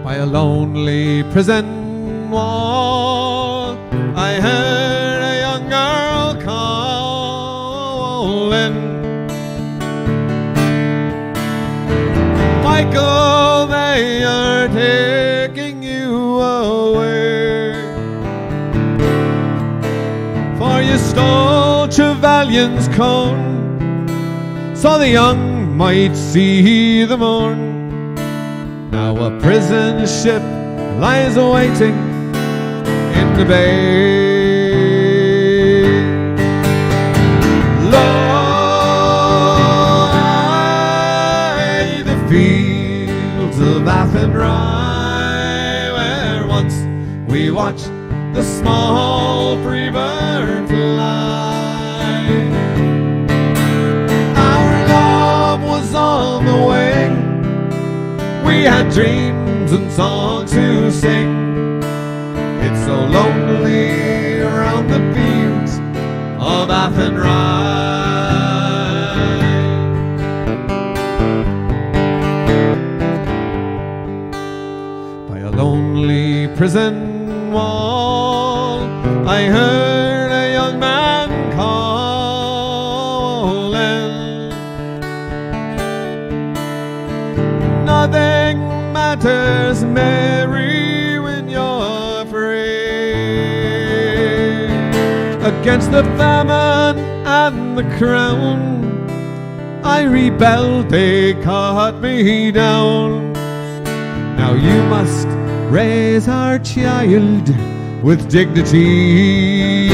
By a lonely prison wall, I heard a young girl calling, Michael, they are taking you away, for you stole Trevelyan's cone, so the young might see the morn. Now a prison ship lies awaiting in the bay. Lie the fields of Athenry, where once we watched the small free bird fly. Our love was on the wing. We had dreams and songs to sing. It's so lonely around the fields of Athenry. By a lonely prison wall, I heard a young man calling. Nothing matters, Mary, when you're free. Against the famine and the crown, I rebelled, they cut me down. Now you must raise our child with dignity.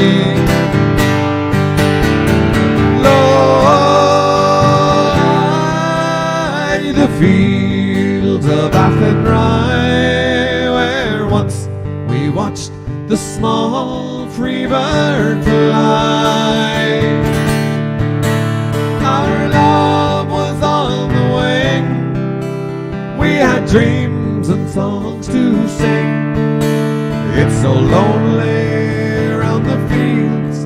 Lie the fields of Athenry, where once we watched the small free bird fly. Our love was on the wing. We had dreams and songs to sing. It's so lonely around the fields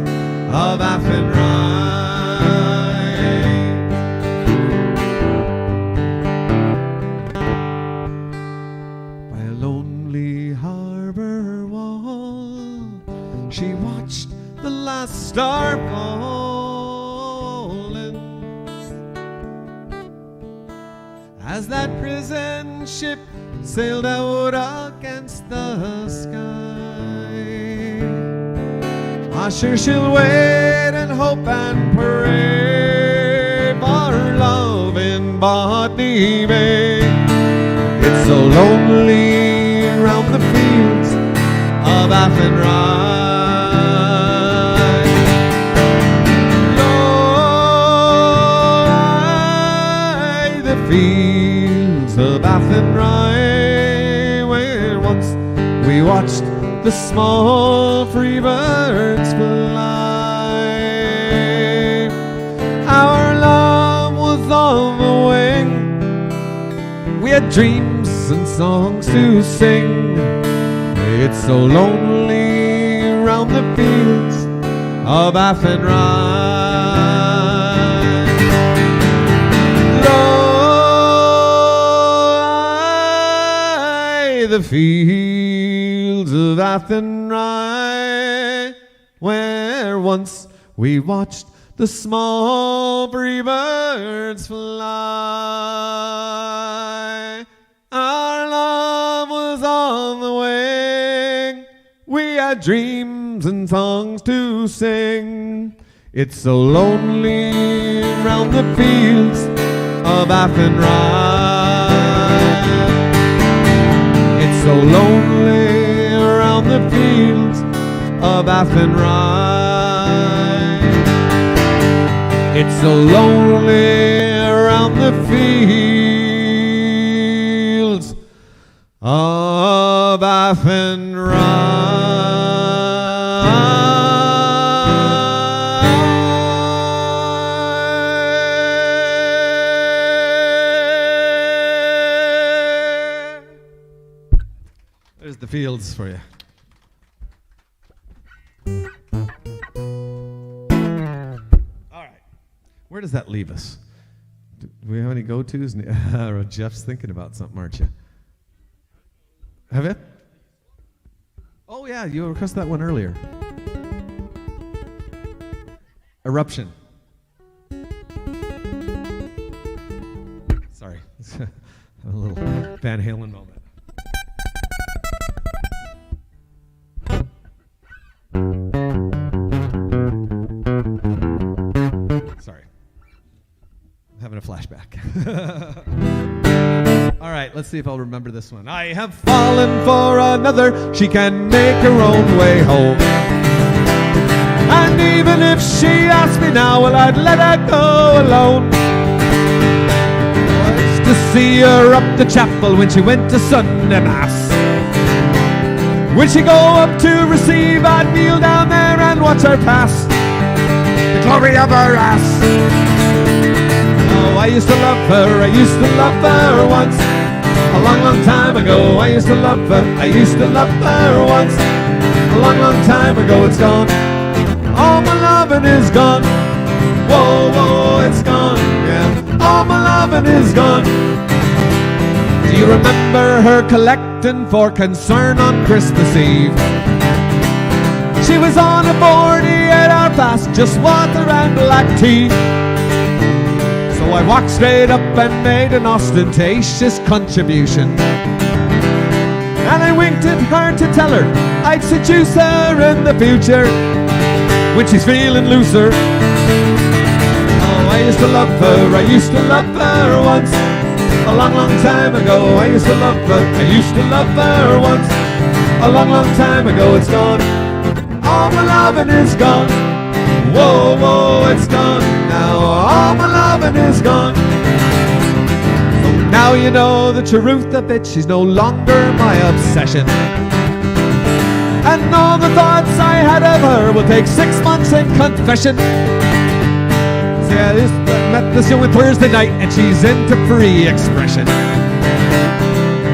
of Athenry. By a lonely harbor wall, she watched the last star falling, as that prison ship sailed out against the sky. Ah, sure she'll wait and hope and pray for love in Botany Bay. It's so lonely round the fields of Athenry. Lie the fields of Athenry, where once we watched the small small free birds fly. Our love was on the wing. We had dreams and songs to sing. It's so lonely round the fields of Athenry. Lo, the fields of Athenry, where once we watched the small free birds fly. Our love was on the wing. We had dreams and songs to sing. It's so lonely round the fields of Athenry. It's so lonely around the fields of Athenry. It's so lonely around the fields of Athenry. There's the fields for you. All right. Where does that leave us? Do we have any go-tos? Jeff's thinking about something, aren't you? Have you? Oh, yeah, you requested that one earlier. Eruption. Sorry. A little Van Halen moment. Sorry. I'm having a flashback. All right, let's see if I'll remember this one. I have fallen for another. She can make her own way home. And even if she asked me now, well, I'd let her go alone. I used to see her up the chapel when she went to Sunday Mass. When she go up to receive, I'd kneel down there and watch her pass. The glory of her ass. Oh, I used to love her, I used to love her once. A long, long time ago, I used to love her, I used to love her once. A long, long time ago, it's gone. All my loving is gone. Whoa, whoa, it's gone, yeah. All my loving is gone. Do you remember her collecting for concern on Christmas Eve? She was on a 48-hour fast, just water and black tea. So I walked straight up and made an ostentatious contribution. And I winked at her to tell her I'd seduce her in the future when she's feeling looser. Oh, I used to love her, I used to love her once. A long, long time ago, I used to love her, I used to love her once. A long, long time ago, it's gone. All my loving is gone. Whoa, whoa, it's gone now. All my loving is gone. So now you know the truth of it. She's no longer my obsession. And all the thoughts I had of her will take 6 months in confession. See, I met this young one Thursday night, and she's into free expression.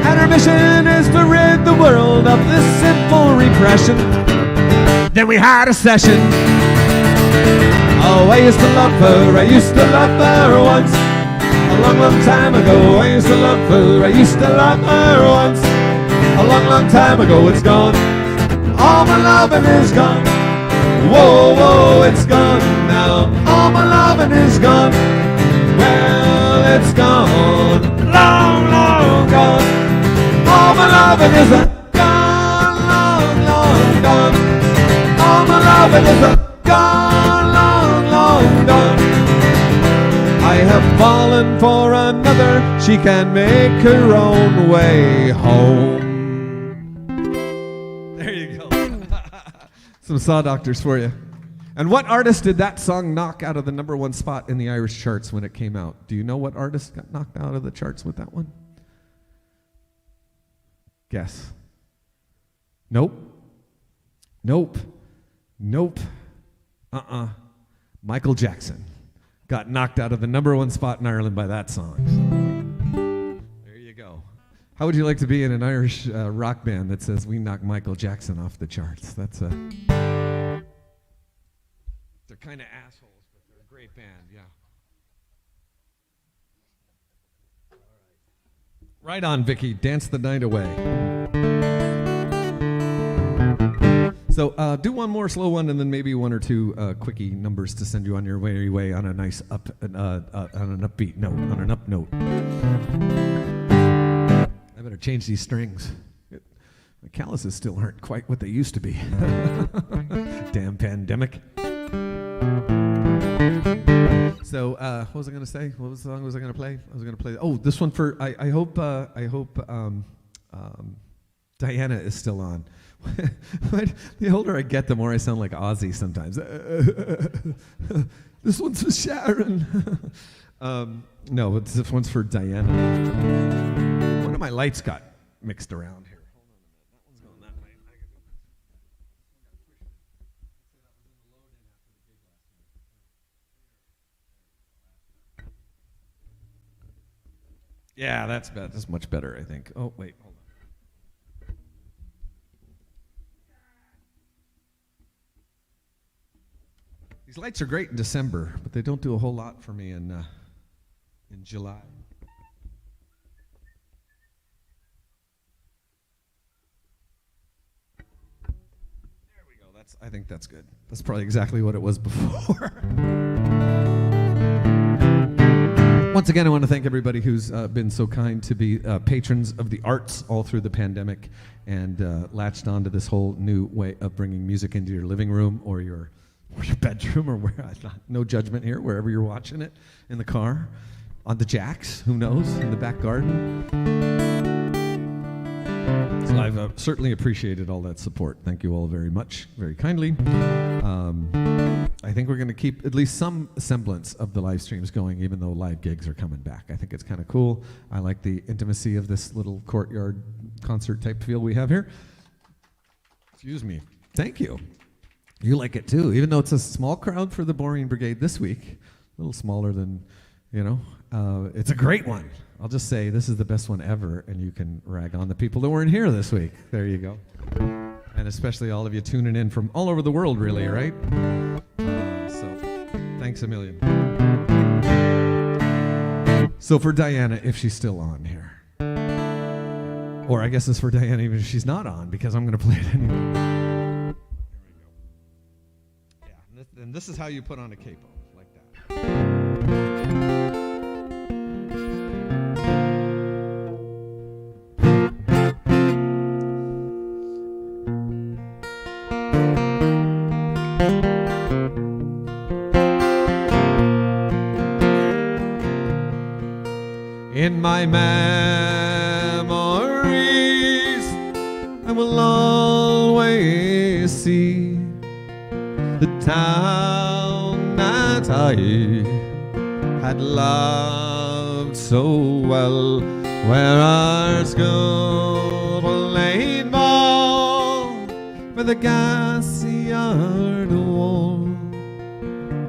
And her mission is to rid the world of this simple repression. Then we had a session. Oh, I used to love her, I used to love her once. A long, long time ago, I used to love her, I used to love her once. A long, long time ago, it's gone. All my loving is gone. Whoa, whoa, it's gone now. All my loving is gone. Well, it's gone. Long, long gone. All my loving is gone. Long, long gone. All my loving is gone. Long, long gone. I have fallen for another. She can make her own way home. Some Saw Doctors for you. And what artist did that song knock out of the #1 spot in the Irish charts when it came out? Do you know what artist got knocked out of the charts with that one? Guess. Nope. Nope. Michael Jackson got knocked out of the #1 spot in Ireland by that song. So, there you go. How would you like to be in an Irish rock band that says we knocked Michael Jackson off the charts? That's a... They're kind of assholes, but they're a great band, yeah. Right on, Vicky. Dance the night away. So do one more slow one, and then maybe one or two quickie numbers to send you on your merry way on a nice on an upbeat note, on an up note. I better change these strings. My calluses still aren't quite what they used to be. Damn pandemic. So what was I going to say? What was the song was I going to play? I was going to play. Oh, this one for. I hope Diana is still on. The older I get, the more I sound like Ozzy sometimes. This one's for Sharon. No, but this one's for Diana. One of my lights got mixed around here. Hold on a minute. That one's going that way. Yeah, that's bad. That's much better, I think. Oh, wait, hold on. These lights are great in December, but they don't do a whole lot for me in July. There we go. I think that's good. That's probably exactly what it was before. Once again, I want to thank everybody who's been so kind to be patrons of the arts all through the pandemic and latched onto this whole new way of bringing music into your living room or your bedroom or where. No judgment here, wherever you're watching it, in the car, on the jacks, who knows, in the back garden. So I've certainly appreciated all that support. Thank you all very much, very kindly. I think we're going to keep at least some semblance of the live streams going, even though live gigs are coming back. I think it's kind of cool. I like the intimacy of this little courtyard concert type feel we have here. Excuse me. Thank you. You like it too, even though it's a small crowd for the Boring Brigade this week. A little smaller than, it's a great one. I'll just say this is the best one ever, and you can rag on the people that weren't here this week. There you go. And especially all of you tuning in from all over the world, really, right? So thanks a million. So for Diana, if she's still on here. Or I guess it's for Diana even if she's not on, because I'm going to play it anyway. And this is how you put on a capo, like that. In my memories, I will always see the town that I had loved so well, where our school played ball for the gas yard wall.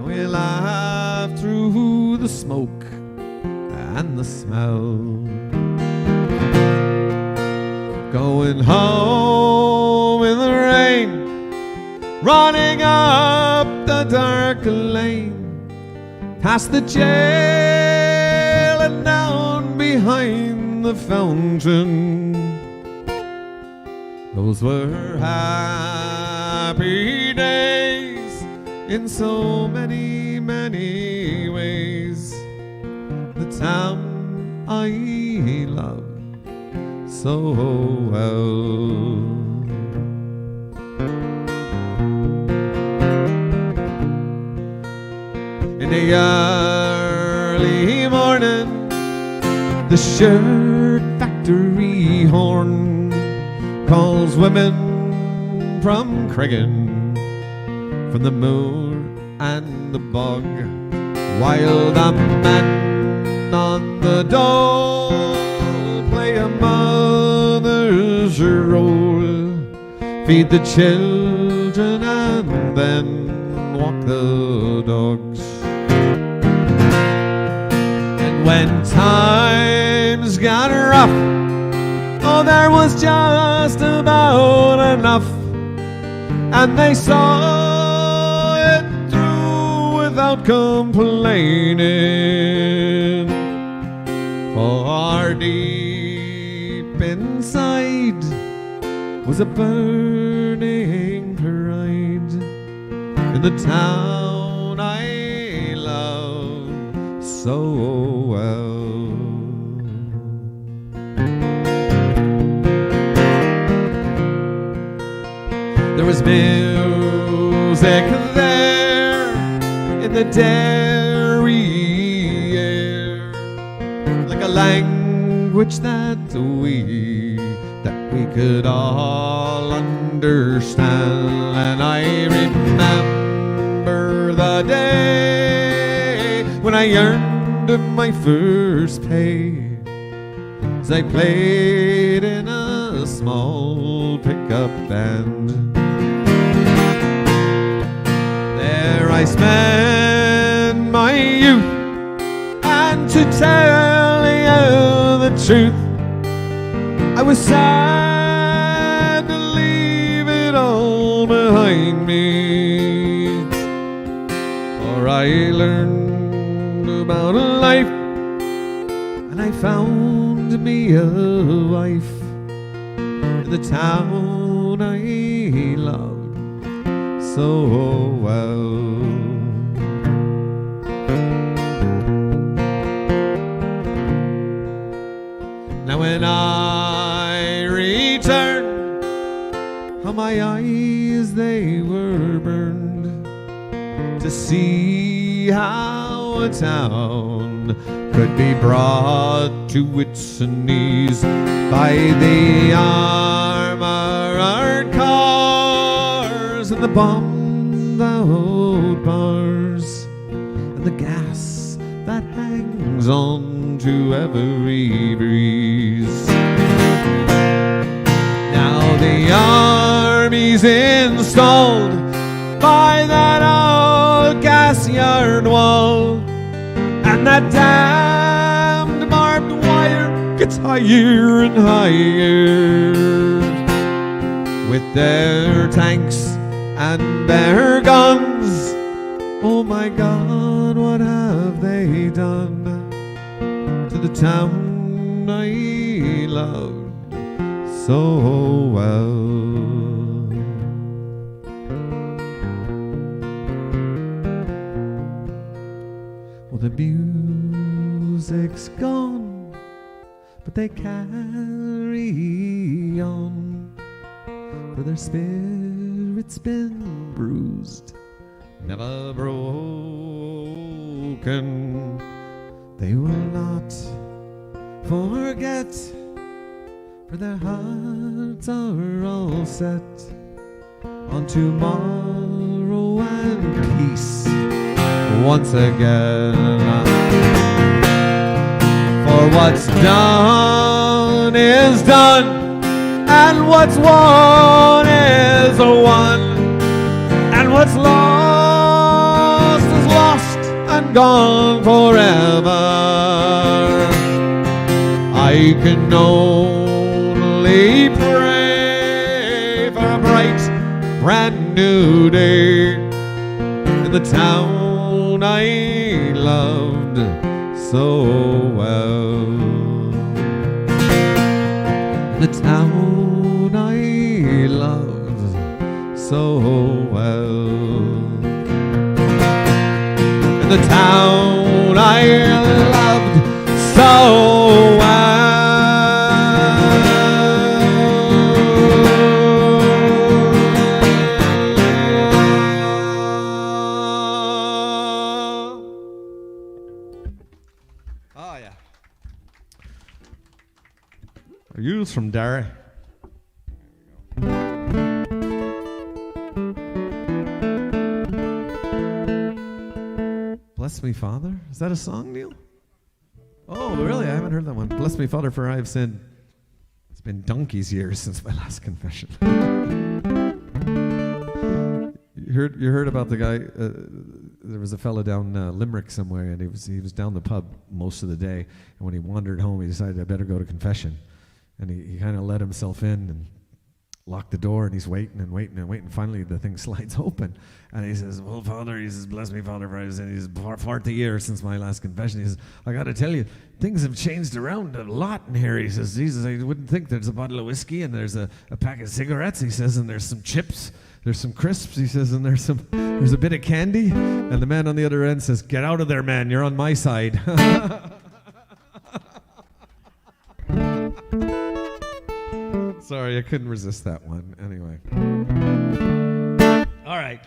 We laughed through the smoke and the smell, going home in the rain, running up the dark lane, past the jail and down behind the fountain. Those were happy days in so many, many ways. The town I love so well. In the early morning, the shirt factory horn calls women from Cregan, from the moor and the bog, while the men on the dole play a mother's role, feed the children then walk the dogs. And when times got rough, oh, there was just about enough, and they saw it through without complaining. For deep inside was a burning pride in the town I love so well. There was music there in the dairy air, like a language that we could all understand. And I remember the day when I earned my first pay, as I played in a small pickup band. There I spent my youth, and to tell you the truth, I was sad to leave it all behind me. For I learned about life, and I found me a wife in the town I loved so well. Now when I returned, how my eyes they were burned to see how a town could be brought to its knees by the armored cars and the bombed out bars and the gas that hangs on to every breeze. Now the army's installed by that old gas yard wall, and that damned barbed wire gets higher and higher. With their tanks and their guns, oh my God, what have they done to the town I loved so well? Well, the music's gone, but they carry on, for their spirit's been bruised, never broken. They will not forget, for their hearts are all set on tomorrow and peace once again. For what's done is done, and what's won is won, and what's lost is lost and gone forever. I can only pray for a bright, brand new day in the town I loved so well. The town I loved so well. The town I loved so well. Oh yeah. Are you from Derry? Bless me, Father. Is that a song, Neil? Oh, really? I haven't heard that one. Bless me, Father, for I have sinned. It's been donkey's years since my last confession. You heard about the guy. There was a fella down Limerick somewhere, and he was down the pub most of the day. And when he wandered home, he decided I better go to confession, and he kind of let himself in and locked the door, and he's waiting and waiting and waiting. Finally, the thing slides open, and he says, "Well, Father," he says, "bless me, Father, for I was in these 40 years since my last confession." He says, "I got to tell you, things have changed around a lot in here." He says, "Jesus, I wouldn't think there's a bottle of whiskey, and there's a pack of cigarettes," he says, "and there's some chips, there's some crisps," he says, "and there's a bit of candy." And the man on the other end says, "Get out of there, man, you're on my side." Sorry, I couldn't resist that one. Anyway. All right.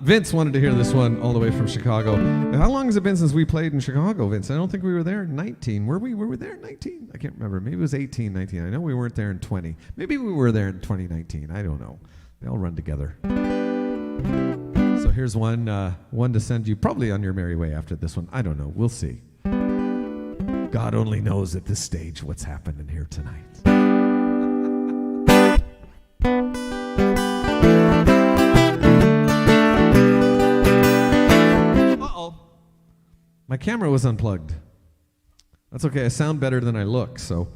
Vince wanted to hear this one all the way from Chicago. How long has it been since we played in Chicago, Vince? I don't think we were there in 19. Were we? Were we there in 19? I can't remember. Maybe it was 18, 19. I know we weren't there in 20. Maybe we were there in 2019. I don't know. They all run together. So here's one to send you probably on your merry way after this one. I don't know. We'll see. God only knows at this stage what's happening here tonight. My camera was unplugged. That's okay. I sound better than I look, so.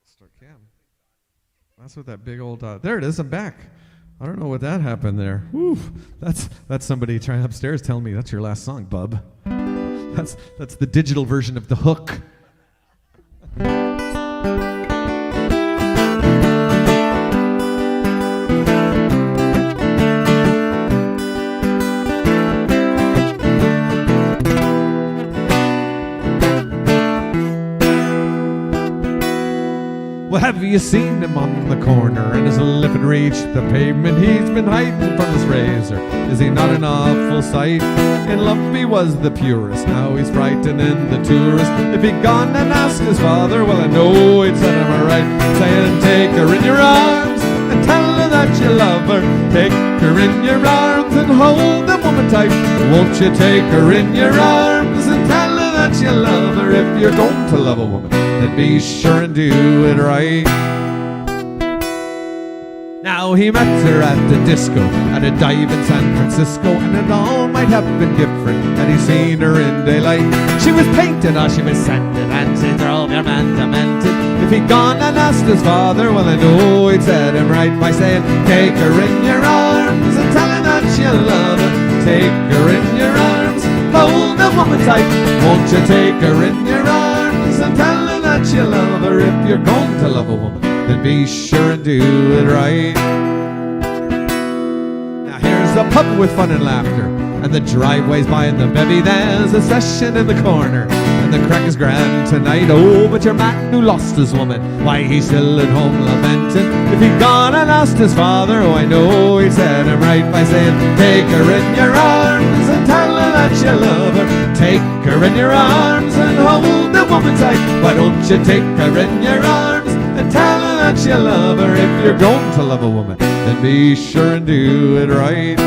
Start cam. That's what that big old. There it is. I'm back. I don't know what that happened there. Woo. That's somebody trying upstairs telling me that's your last song, bub. That's the digital version of The Hook. Well, have you seen him on the corner, and his lip had reached the pavement? He's been hiding from his razor. Is he not an awful sight? In love he was the purest, now he's frightening the tourist. If he'd gone and asked his father, well, I know he'd set him right, saying, take her in your arms and tell her that you love her. Take her in your arms and hold the woman tight. Won't you take her in your arms and tell her that you love her? If you're going to love a woman, then be sure and do it right. Now he met her at the disco, at a dive in San Francisco, and it all might have been different had he seen her in daylight. She was painted or she was scented, and she drove your man demented. If he'd gone and asked his father, well, I know he'd set him right by saying, take her in your arms and tell her that you love her. Take her in your arms, hold the woman tight. Won't you take her in your arms and tell her that you love her? If you're going to love a woman, then be sure and do it right. Now here's a pub with fun and laughter, and the driveway's buying the bevy. There's a session in the corner, and the crack is grand tonight. Oh, but your man who lost his woman, why, he's still at home lamenting. If he'd gone and asked his father, oh, I know he'd set him right by saying, take her in your arms and tell her that you love her. Take her in your arms and hold the woman tight. Why don't you take her in your arms and tell her that you love her? If you're going to love a woman, then be sure and do it right.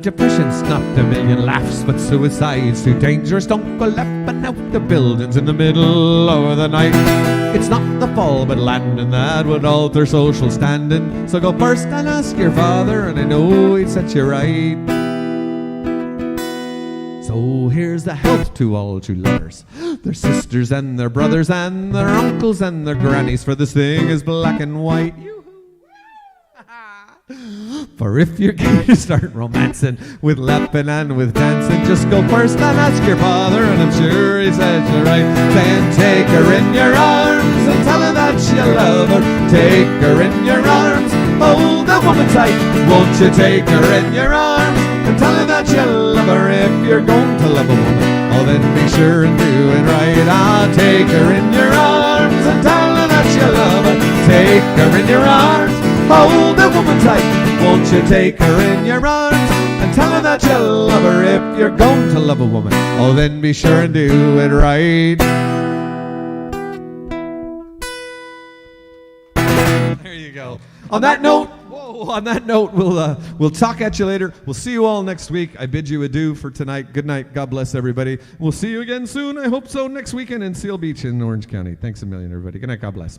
Depression's not a million laughs, but suicide's too dangerous. Don't go leaping out the buildings in the middle of the night. It's not the fall but landing that would alter social standing. So go first and ask your father, and I know he'd set you right. So here's the health to all true lovers, their sisters and their brothers and their uncles and their grannies, for this thing is black and white. For if you're gay to start romancing with lapping and with dancing, just go first and ask your father, and I'm sure he said you right. Then take her in your arms and tell her that you love her. Take her in your arms, hold the woman tight. Won't you take her in your arms and tell her that you love her. If you're going to love a woman, oh, then be sure and do it right. I'll take her in your arms and tell her that you love her. Take her in your arms, hold the woman tight. Won't you take her in your arms and tell her that you love her. If you're going to love a woman, oh, then be sure and do it right. There you go. On that note, we'll talk at you later. We'll see you all next week. I bid you adieu for tonight. Good night. God bless everybody. We'll see you again soon. I hope so next weekend in Seal Beach in Orange County. Thanks a million, everybody. Good night. God bless.